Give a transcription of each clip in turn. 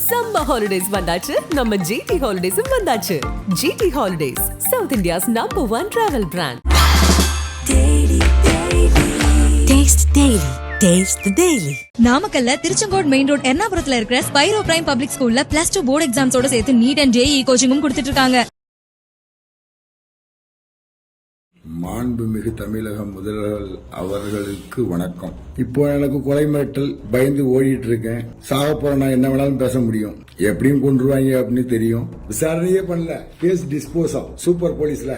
Summer holidays வந்தாச்சு, நம்ம GT ஹாலிடேஸும் வந்தாச்சு. GT holidays, south India's #1 travel brand. நாமக்கல்ல திருச்செங்கோடு மெயின் ரோட் எர்ணாபுரத்துல இருக்கிற ஸ்பைரோ பிரைம் பப்ளிக் ஸ்கூல்ல +2 போர்டு எக்ஸாம்ஸோட சேர்த்து நீட் அண்ட் ஜேஇ கோச்சிங்கும் கொடுத்துட்டு இருக்காங்க. மாண்புமிகு தமிழக முதல்வர் அவர்களுக்கு வணக்கம். இப்போ எனக்கு கொலை மிரட்டல் பயந்து ஓடிட்டு இருக்கேன். சாக போற நான் என்ன வேணாலும் பேச முடியும். எப்படியும் கொண்டுருவாங்க அப்படின்னு தெரியும். விசாரணையே பண்ணல. கேஸ் டிஸ்போஸ் ஆகும். சூப்பர் போலீஸ்ல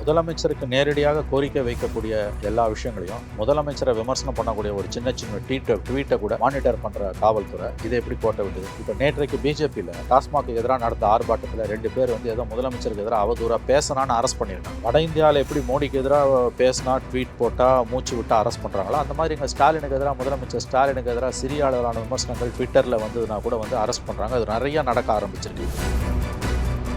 முதலமைச்சருக்கு நேரடியாக கோரிக்கை வைக்கக்கூடிய எல்லா விஷயங்களையும் முதலமைச்சரை விமர்சனம் பண்ணக்கூடிய ஒரு சின்ன சின்ன ட்வீட்டை கூட மானிட்டர் பண்ற காவல்துறை இதை எப்படி கோட்டை விட்டது. இப்ப நேற்றைக்கு பிஜேபியில டாஸ்மாக் எதிராக நடந்த ஆர்ப்பாட்டத்தில் 2 பேர் ஏதோ முதலமைச்சருக்கு எதிராக அவதூறா பேசினான்னு அரெஸ்ட் பண்ணியிருக்காங்க. வட இந்தியாவில் எப்படி மோடிக்கு எதிராக பேசினா ட்வீட் போட்டா மூச்சு விட்டா அரெஸ்ட் பண்றாங்களோ அந்த மாதிரி இங்க ஸ்டாலினுக்கு எதிராக முதலமைச்சர் ஸ்டாலினுக்கு எதிராக சிறிய அளவிலான விமர்சனங்கள் ட்விட்டர்ல வந்ததுன்னா கூட அரெஸ்ட் பண்றாங்க. அது நிறைய நடக்க ஆரம்பிச்சிருக்கு.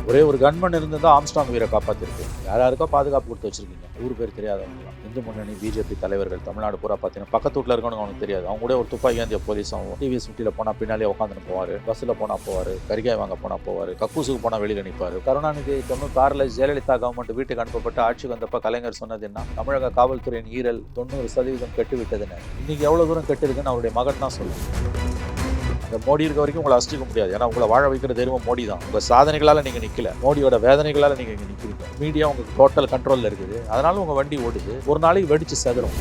ஒரே ஒரு கன்மன் இருந்ததா ஆம்ஸ்டாங் வீரை காப்பாற்றிருக்கு. யாருக்கோ பாதுகாப்பு கொடுத்து வச்சிருக்கீங்க. ஊர் பேர் தெரியாதவங்க. இந்து முன்னணி பிஜேபி தலைவர்கள் தமிழ்நாடு பூரா பார்த்தீங்கன்னா பக்கத்து வீட்டில் இருக்கணும் அவனுக்கு தெரியாது. அவங்க கூட ஒரு துப்பாக்கி ஏந்திய போலீஸும் டிவிஎஸ் 50 போனால் பின்னாலே உட்காந்துன்னு போவார். பஸ்ஸில் போனால் போவார். கரிகாய் வாங்க போனால் போவார். கக்கூசுக்கு போனால் வெளியில் நிற்பார். கருணாநிதி 96 ஜெயலலிதா கவர்மெண்ட் வீட்டுக்கு அனுப்பப்பட்டு ஆட்சிக்கு வந்தப்ப கலைஞர் சொன்னது என்ன, தமிழக காவல்துறையின் ஈரல் 90% கெட்டு விட்டதுன்னு. இன்னைக்கு எவ்வளோ தூரம் கெட்டு இருக்குன்னு அவருடைய மகன் தான் சொல்லுவாங்க. மோடி இருக்க வரைக்கும் உங்களை அசிக்க முடியாது. ஏன்னா உங்களை வாழ வைக்கிற தெய்வம் மோடி தான். உங்கள் சாதனைகளால் நீங்கள் நிற்கல, மோடியோட வேதனைகளால் நீங்கள் இங்கே நிற்கிறீங்க. மீடியா உங்களுக்கு டோட்டல் கண்ட்ரோலில் இருக்குது. அதனால உங்கள் வண்டி ஓடுது. ஒரு நாளைக்கு வெடிச்சு செதறும்.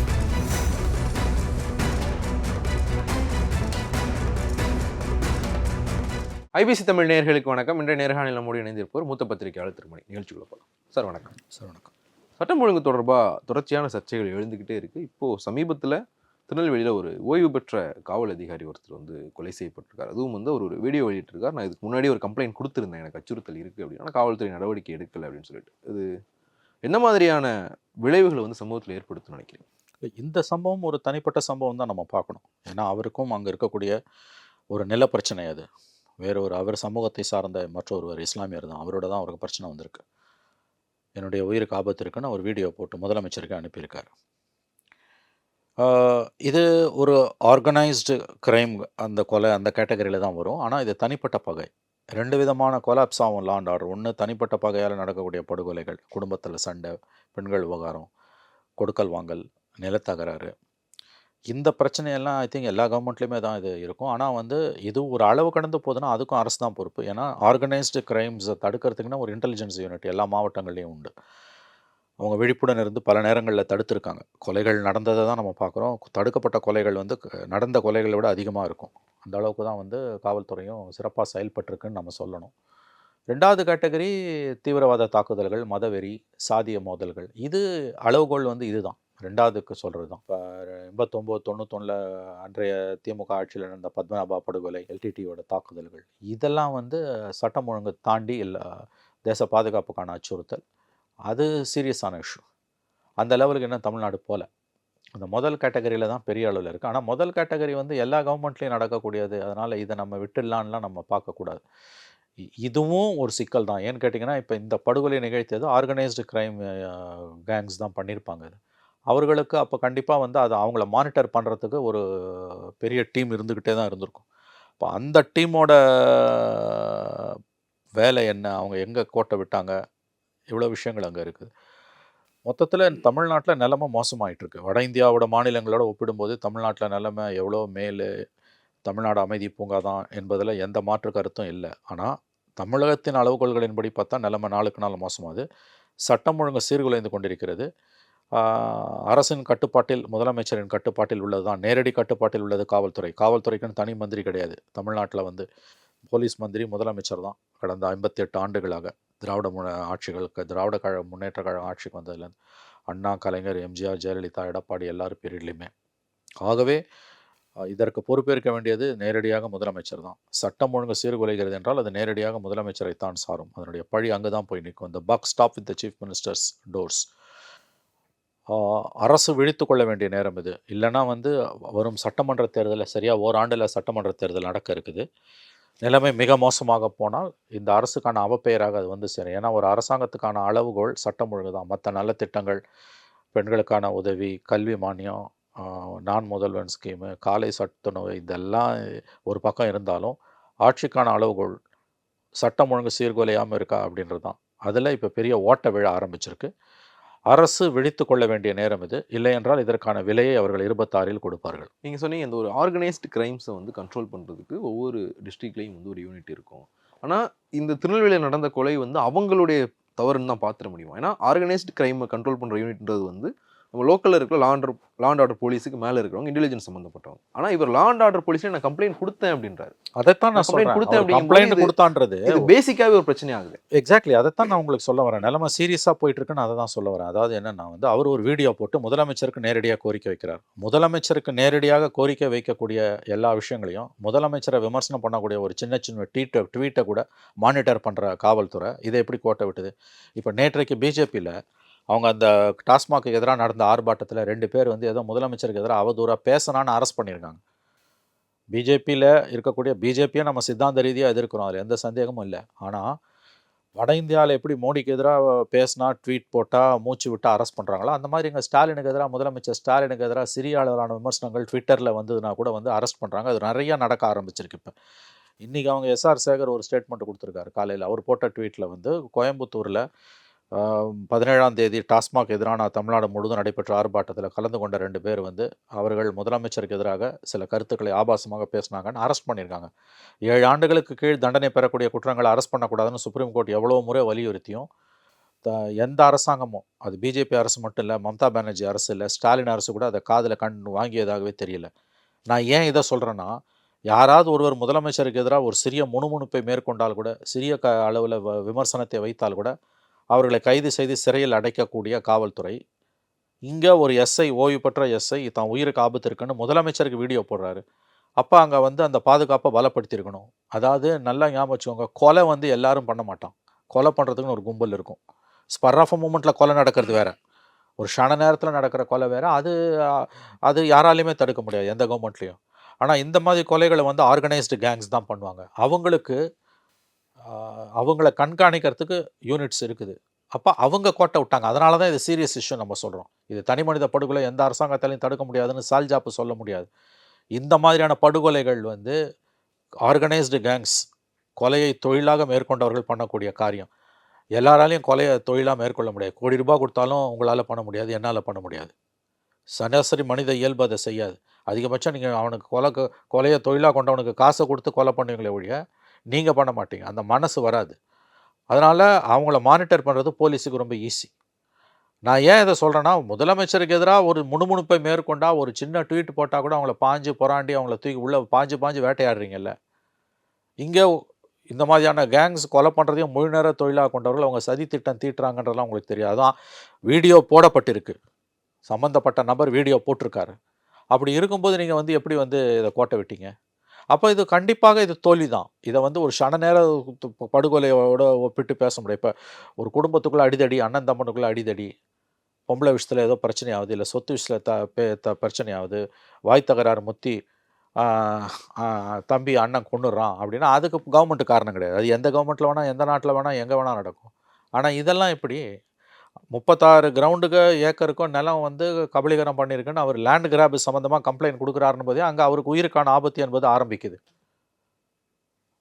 ஐபிசி தமிழ் நேயர்களுக்கு வணக்கம். இன்றைய நேர்காணலில் நம்முடைய இணைந்திருப்பவர் மூத்த பத்திரிகையாளர் திருமணி. நிகழ்ச்சிக்குள்ள போகலாம். சார் வணக்கம். சார் வணக்கம். சட்டம் ஒழுங்கு தொடர்பாக தொடர்ச்சியான சர்ச்சைகள் எழுந்துக்கிட்டே இருக்குது. இப்போது சமீபத்தில் திருநெல்வேலியில் ஒரு ஓய்வு பெற்ற காவல் அதிகாரி ஒருத்தர் கொலை செய்யப்பட்டிருக்கார். அதுவும் ஒரு வீடியோ வெளியிட்டிருக்கார். நான் இதுக்கு முன்னாடி ஒரு கம்ப்ளைண்ட் கொடுத்துருந்தேன், எனக்கு அச்சுறுத்தல் இருக்குது அப்படின்னு. ஆனால் காவல்துறை நடவடிக்கை எடுக்கலை அப்படின்னு சொல்லிட்டு. இது என்ன மாதிரியான விளைவுகளை சமூகத்தில் ஏற்படுத்தும்னு நினைக்கிறேன்? இந்த சம்பவம் ஒரு தனிப்பட்ட சம்பவம் தான் நம்ம பார்க்கணும். ஏன்னா அவருக்கும் அங்கே இருக்கக்கூடிய ஒரு நில பிரச்சனை. அது அவர் சமூகத்தை சார்ந்த மற்றொருவர் இஸ்லாமியர் தான். அவரோட தான் அவருக்கு பிரச்சனை வந்திருக்கு. என்னுடைய உயிருக்கு ஆபத்து இருக்குன்னு அவர் வீடியோ போட்டு முதலமைச்சருக்கு அனுப்பியிருக்கார். இது ஒரு ஆர்கனைஸ்டு கிரைம், அந்த கொலை அந்த கேட்டகரியில் தான் வரும். ஆனால் இது தனிப்பட்ட பகை. 2 விதமான கொலாப்ஸ் ஆகும் லா அண்ட் ஆர்டர். ஒன்று தனிப்பட்ட பகையால் நடக்கக்கூடிய படுகொலைகள், குடும்பத்தில் சண்டை, பெண்கள் விவகாரம், கொடுக்கல் வாங்கல், நிலத்தகராறு. இந்த பிரச்சனையெல்லாம் ஐ திங்க் எல்லா கவர்மெண்ட்லேயுமே தான் இது இருக்கும். ஆனால் இது ஒரு அளவு கடந்து போகுதுன்னா அதுக்கும் அரசு தான் பொறுப்பு. ஏன்னா ஆர்கனைஸ்டு கிரைம்ஸை தடுக்கிறதுக்குன்னா ஒரு இன்டெலிஜென்ஸ் யூனிட் எல்லா மாவட்டங்கள்லேயும் உண்டு. அவங்க விழிப்புடன் இருந்து பல நேரங்களில் தடுத்துருக்காங்க. கொலைகள் நடந்ததை தான் நம்ம பார்க்குறோம். தடுக்கப்பட்ட கொலைகள் நடந்த கொலைகளை விட அதிகமாக இருக்கும். அந்த அளவுக்கு தான் காவல்துறையும் சிறப்பாக செயல்பட்டிருக்குன்னு நம்ம சொல்லணும். 2வது கேட்டகரி தீவிரவாத தாக்குதல்கள், மதவெறி, சாதிய மோதல்கள். இது அளவுகோல் இதுதான் 2வதுக்கு சொல்கிறது தான். இப்போ 89, 91 அன்றைய திமுக ஆட்சியில் நடந்த பத்மநாபா படுகொலை, எல்டிடியோட தாக்குதல்கள், இதெல்லாம் சட்டம் ஒழுங்கு தாண்டி தேச பாதுகாப்புக்கான அச்சுறுத்தல். அது சீரியஸான இஷ்யூ. அந்த லெவலுக்கு என்ன தமிழ்நாடு போல. அந்த முதல் கேட்டகரியில் தான் பெரிய அளவில் இருக்குது. ஆனால் முதல் கேட்டகரி எல்லா கவர்மெண்ட்லேயும் நடக்கக்கூடியது. அதனால் இதை நம்ம விட்டுடலான்லாம் நம்ம பார்க்கக்கூடாது. இதுவும் ஒரு சிக்கல் தான். ஏன்னு கேட்டிங்கன்னா, இப்போ இந்த படுகொலை நிகழ்த்தியது ஆர்கனைஸ்டு கிரைம் கேங்ஸ் தான் பண்ணியிருப்பாங்க. அவர்களுக்கு அப்போ கண்டிப்பாக அதை அவங்கள மானிட்டர் பண்ணுறதுக்கு ஒரு பெரிய டீம் இருந்துக்கிட்டே தான் இருந்திருக்கும். இப்போ அந்த டீமோட வேலை என்ன, அவங்க எங்கே கோட்டை விட்டாங்க, இவ்வளோ விஷயங்கள் அங்கே இருக்குது. மொத்தத்தில் தமிழ்நாட்டில் நிலைமை மோசமாயிட்டிருக்கு. வட இந்தியாவோட மாநிலங்களோட ஒப்பிடும்போது தமிழ்நாட்டில் நிலைமை எவ்வளோ மேலே. தமிழ்நாடு அமைதி பூங்கா தான் என்பதில் எந்த மாற்று கருத்தும் இல்லை. ஆனால் தமிழகத்தின் அளவுகோல்களின்படி பார்த்தா நிலைமை நாளுக்கு நாள் மோசமாகுது. சட்டம் ஒழுங்கு சீர்குலைந்து கொண்டிருக்கிறது. அரசின் கட்டுப்பாட்டில், முதலமைச்சரின் கட்டுப்பாட்டில் உள்ளது தான், நேரடி கட்டுப்பாட்டில் உள்ளது காவல்துறை. காவல்துறைக்குன்னு தனி மந்திரி கிடையாது. தமிழ்நாட்டில் போலீஸ் மந்திரி முதலமைச்சர் தான். கடந்த 58 ஆண்டுகளாக திராவிட திராவிட முன்னேற்ற கழகம் ஆட்சிக்கு வந்ததுலேருந்து அண்ணா, கலைஞர், எம்ஜிஆர், ஜெயலலிதா, எடப்பாடி எல்லாரும் பீரியட்லையுமே. ஆகவே இதற்கு பொறுப்பேற்க வேண்டியது நேரடியாக முதலமைச்சர் தான். சட்டம் ஒழுங்கு சீர்குலைகிறது என்றால் அது நேரடியாக முதலமைச்சரை தான் சாரும். அதனுடைய பழி அங்கே தான் போய் நிற்கும். இந்த buck stop with the chief minister's doors. அரசு விழித்து கொள்ள வேண்டிய நேரம் இது. இல்லைன்னா வரும் சட்டமன்ற தேர்தலில் சரியாக ஓராண்டில் சட்டமன்ற தேர்தல் நடக்க இருக்குது. நிலைமை மிக மோசமாக போனால் இந்த அரசுக்கான அவப்பெயராக அது சேரும். ஏன்னா ஒரு அரசாங்கத்துக்கான அளவுகோல் சட்டம் ஒழுங்கு தான். மற்ற நல்ல திட்டங்கள், பெண்களுக்கான உதவி, கல்வி மானியம், நான் முதல்வன் ஸ்கீமு, காலை சத்துணவு இதெல்லாம் ஒரு பக்கம் இருந்தாலும், ஆட்சிக்கான அளவுகோல் சட்டம் ஒழுங்கு சீர்குலையாமல் இருக்கா அப்படின்றது தான். அதில் இப்போ பெரிய ஓட்ட விழ ஆரம்பிச்சிருக்கு. அரசு விழித்து கொள்ள வேண்டிய நேரம் இது. இல்லை என்றால் இதற்கான விலையை அவர்கள் 26ல் கொடுப்பார்கள். நீங்க சொன்னீங்க இந்த ஒரு ஆர்கனைஸ்டு கிரைம்ஸை வந்து கண்ட்ரோல் பண்றதுக்கு ஒவ்வொரு டிஸ்ட்ரிக்ட்லையும் வந்து ஒரு யூனிட் இருக்கும். ஆனா இந்த திருநெல்வேலியில் நடந்த கொலை வந்து அவங்களுடைய தவறுன்னு தான் பார்த்துட முடியும். ஏன்னா ஆர்கனைஸ்டு கிரைமை கண்ட்ரோல் பண்ற யூனிட்ன்றது வந்து நம்ம லோக்கல்ல இருக்கிற லா அண்ட் ஆர்டர் போலீஸுக்கு மேல இருக்கிறவங்க இன்டெலிஜென்ஸ் சம்பந்தப்பட்டவங்க. ஆனா இவர் லா அண்ட் ஆர்டர் போலீஸ்ல நான் கம்ப்ளைண்ட் கொடுத்தேன் அப்படின்றாரு. அதைத்தான் நான் complaint சொல்றேன். கொடுத்தேன் அவர் அப்படிங்கும்போது கம்ப்ளைண்ட் கொடுத்தான்றது இது பேசிக்காவே ஒரு பிரச்சனை ஆகுது. எக்ஸாக்ட்லி அதைத்தான் நான் உங்களுக்கு சொல்ல வரேன். நிலைமை சீரியஸாக போயிட்டு இருக்குன்னு அதை தான் சொல்ல வரேன். அதாவது என்னன்னா வந்து அவர் ஒரு வீடியோ போட்டு முதலமைச்சருக்கு நேரடியாக கோரிக்கை வைக்கிறார். முதலமைச்சருக்கு நேரடியாக கோரிக்கை வைக்கக்கூடிய எல்லா விஷயங்களையும் முதலமைச்சரை விமர்சனம் பண்ணக்கூடிய ஒரு சின்ன சின்ன ட்வீட்டை கூட மானிட்டர் பண்ணுற காவல்துறை இதை எப்படி கோட்டை விட்டுது? இப்போ நேற்றைக்கு பிஜேபியில் அவங்க அந்த டாஸ்மாக்கு எதிராக நடந்த ஆர்ப்பாட்டத்தில் 2 பேர் வந்து ஏதோ முதலமைச்சருக்கு எதிராக அவதூறாக பேசினான்னு அரெஸ்ட் பண்ணியிருக்காங்க. பிஜேபியில் இருக்கக்கூடிய பிஜேபியை நம்ம சித்தாந்த ரீதியாக எதிர்க்கிறோம், அதில் எந்த சந்தேகமும் இல்லை. ஆனால் வட இந்தியாவில் எப்படி மோடிக்கு எதிராக பேசினா ட்வீட் போட்டால் மூச்சு விட்டால் அரெஸ்ட் பண்ணுறாங்களோ அந்த மாதிரி இங்கே ஸ்டாலினுக்கு எதிராக முதலமைச்சர் ஸ்டாலினுக்கு எதிராக சிறிய அளவிலான விமர்சனங்கள் ட்விட்டரில் வந்ததுன்னா கூட வந்து அரெஸ்ட் பண்ணுறாங்க. அது நிறையா நடக்க ஆரம்பிச்சிருக்கு. இப்போ இன்றைக்கி அவங்க எஸ்ஆர் சேகர் ஒரு ஸ்டேட்மெண்ட் கொடுத்துருக்காரு காலையில். அவர் போட்ட ட்வீட்டில் வந்து கோயம்புத்தூரில் 17ஆம் தேதி டாஸ்மாக் எதிரான தமிழ்நாடு முழுவதும் நடைபெற்ற ஆர்ப்பாட்டத்தில் கலந்து கொண்ட 2 பேர் வந்து அவர்கள் முதலமைச்சருக்கு எதிராக சில கருத்துக்களை ஆபாசமாக பேசினாங்கன்னு அரெஸ்ட் பண்ணியிருக்காங்க. 7 ஆண்டுகளுக்கு கீழ் தண்டனை பெறக்கூடிய குற்றங்களை அரெஸ்ட் பண்ணக்கூடாதுன்னு சுப்ரீம் கோர்ட் எவ்வளோ முறை வலியுறுத்தியும் எந்த அரசாங்கமும், அது பிஜேபி அரசு மட்டும் இல்லை, மம்தா பானர்ஜி அரசு இல்லை, ஸ்டாலின் அரசு கூட அதை காதில் வாங்கியதாகவே தெரியல. நான் ஏன் இதை சொல்கிறேன்னா, யாராவது ஒருவர் முதலமைச்சருக்கு எதிராக ஒரு சிறிய முணுமுணுப்பை மேற்கொண்டால் கூட, சிறிய அளவில் விமர்சனத்தை வைத்தால் கூட அவர்களை கைது செய்து சிறையில் அடைக்கக்கூடிய காவல்துறை, இங்கே ஒரு எஸ்ஐ, ஓய்வு பெற்ற எஸ்ஐ தான் உயிருக்கு ஆபத்து இருக்குன்னு முதலமைச்சருக்கு வீடியோ போடுறாரு. அப்போ அங்கே வந்து அந்த பாதுகாப்பை பலப்படுத்தியிருக்கணும். அதாவது நல்லா ஞாபகம் வச்சுக்கோங்க, கொலை வந்து எல்லாரும் பண்ண மாட்டான். கொலை பண்ணுறதுக்குன்னு ஒரு கும்பல் இருக்கும். ஸ்பர் ஆஃப் மூமெண்ட்டில் கொலை நடக்கிறது வேறு, ஒரு க்ஷண நேரத்தில் நடக்கிற கொலை வேறு. அது யாராலையுமே தடுக்க முடியாது எந்த கவர்மெண்ட்லேயும். ஆனால் இந்த மாதிரி கொலைகளை வந்து ஆர்கனைஸ்டு கேங்ஸ் தான் பண்ணுவாங்க. அவங்கள கண்காணிக்கிறதுக்கு யூனிட்ஸ் இருக்குது. அப்போ அவங்க கோட்டை விட்டாங்க. அதனால தான் இது சீரியஸ் இஷ்யூ நம்ம சொல்கிறோம். இது தனி மனித படுகொலை எந்த அரசாங்கத்தாலையும் தடுக்க முடியாதுன்னு சால்ஜாப்பு சொல்ல முடியாது. இந்த மாதிரியான படுகொலைகள் வந்து ஆர்கனைஸ்டு கேங்ஸ் கொலையை தொழிலாக மேற்கொண்டவர்கள் பண்ணக்கூடிய காரியம். எல்லாராலையும் கொலையை தொழிலாக மேற்கொள்ள முடியாது. கோடி ரூபாய் கொடுத்தாலும் உங்களால் பண்ண முடியாது, என்னால் பண்ண முடியாது. சராசரி மனித இயல்பு அதை செய்யாது. அதிகபட்சம் நீங்கள் அவனுக்கு கொலையை தொழிலாக கொண்டவனுக்கு காசை கொடுத்து கொலை பண்ணுவீங்களே ஒழிய நீங்கள் பண்ண மாட்டீங்க. அந்த மனசு வராது. அதனால் அவங்கள மானிட்டர் பண்ணுறது போலீஸுக்கு ரொம்ப ஈஸி. நான் ஏன் இதை சொல்கிறேன்னா, முதலமைச்சருக்கு எதிராக ஒரு முணுமுணுப்பை மேற்கொண்டால், ஒரு சின்ன ட்வீட் போட்டால் கூட அவங்கள பாஞ்சு புறாண்டி அவங்கள தூக்கி உள்ளே பாஞ்சு வேட்டையாடுறீங்கல்ல. இங்கே இந்த மாதிரியான கேங்ஸ் கொலை பண்ணுறதையும் முழு நேர தொழிலாக கொண்டவர்கள் அவங்க சதி திட்டம் தீட்டுறாங்கன்றதெல்லாம் உங்களுக்கு தெரியாது. அதான் வீடியோ போடப்பட்டிருக்கு, சம்மந்தப்பட்ட நபர் வீடியோ போட்டிருக்காரு. அப்படி இருக்கும்போது நீங்கள் வந்து எப்படி வந்து இதை கோட்டை விட்டீங்க? அப்போ இது கண்டிப்பாக இது தோல்வி தான். இதை வந்து ஒரு க்ஷண நேர படுகொலையோட ஒப்பிட்டு பேச முடியும். இப்போ ஒரு குடும்பத்துக்குள்ளே அடிதடி, அண்ணன் தம்பனுக்குள்ளே அடிதடி, பொம்பளை விஷயத்தில் ஏதோ பிரச்சனை ஆகுது, இல்லை சொத்து விஷயத்தில் பிரச்சனை ஆகுது, வாய் தகராறு முத்தி தம்பி அண்ணன் கொண்டுறான் அப்படின்னா அதுக்கு கவர்மெண்ட்டு காரணம் கிடையாது. அது எந்த கவர்மெண்ட்டில் வேணால், எந்த நாட்டில் வேணால், எங்கே வேணால் நடக்கும். ஆனால் இதெல்லாம் எப்படி 36 கிரவுண்டுக்கு ஏக்கருக்கும் நிலம் வந்து கபலீகரம் பண்ணியிருக்குன்னு அவர் லேண்ட் கிராப் சம்மந்தமாக கம்ப்ளைண்ட் கொடுக்குறாருன்னு போதே அங்கே அவருக்கு உயிருக்கான ஆபத்து என்பது ஆரம்பிக்குது.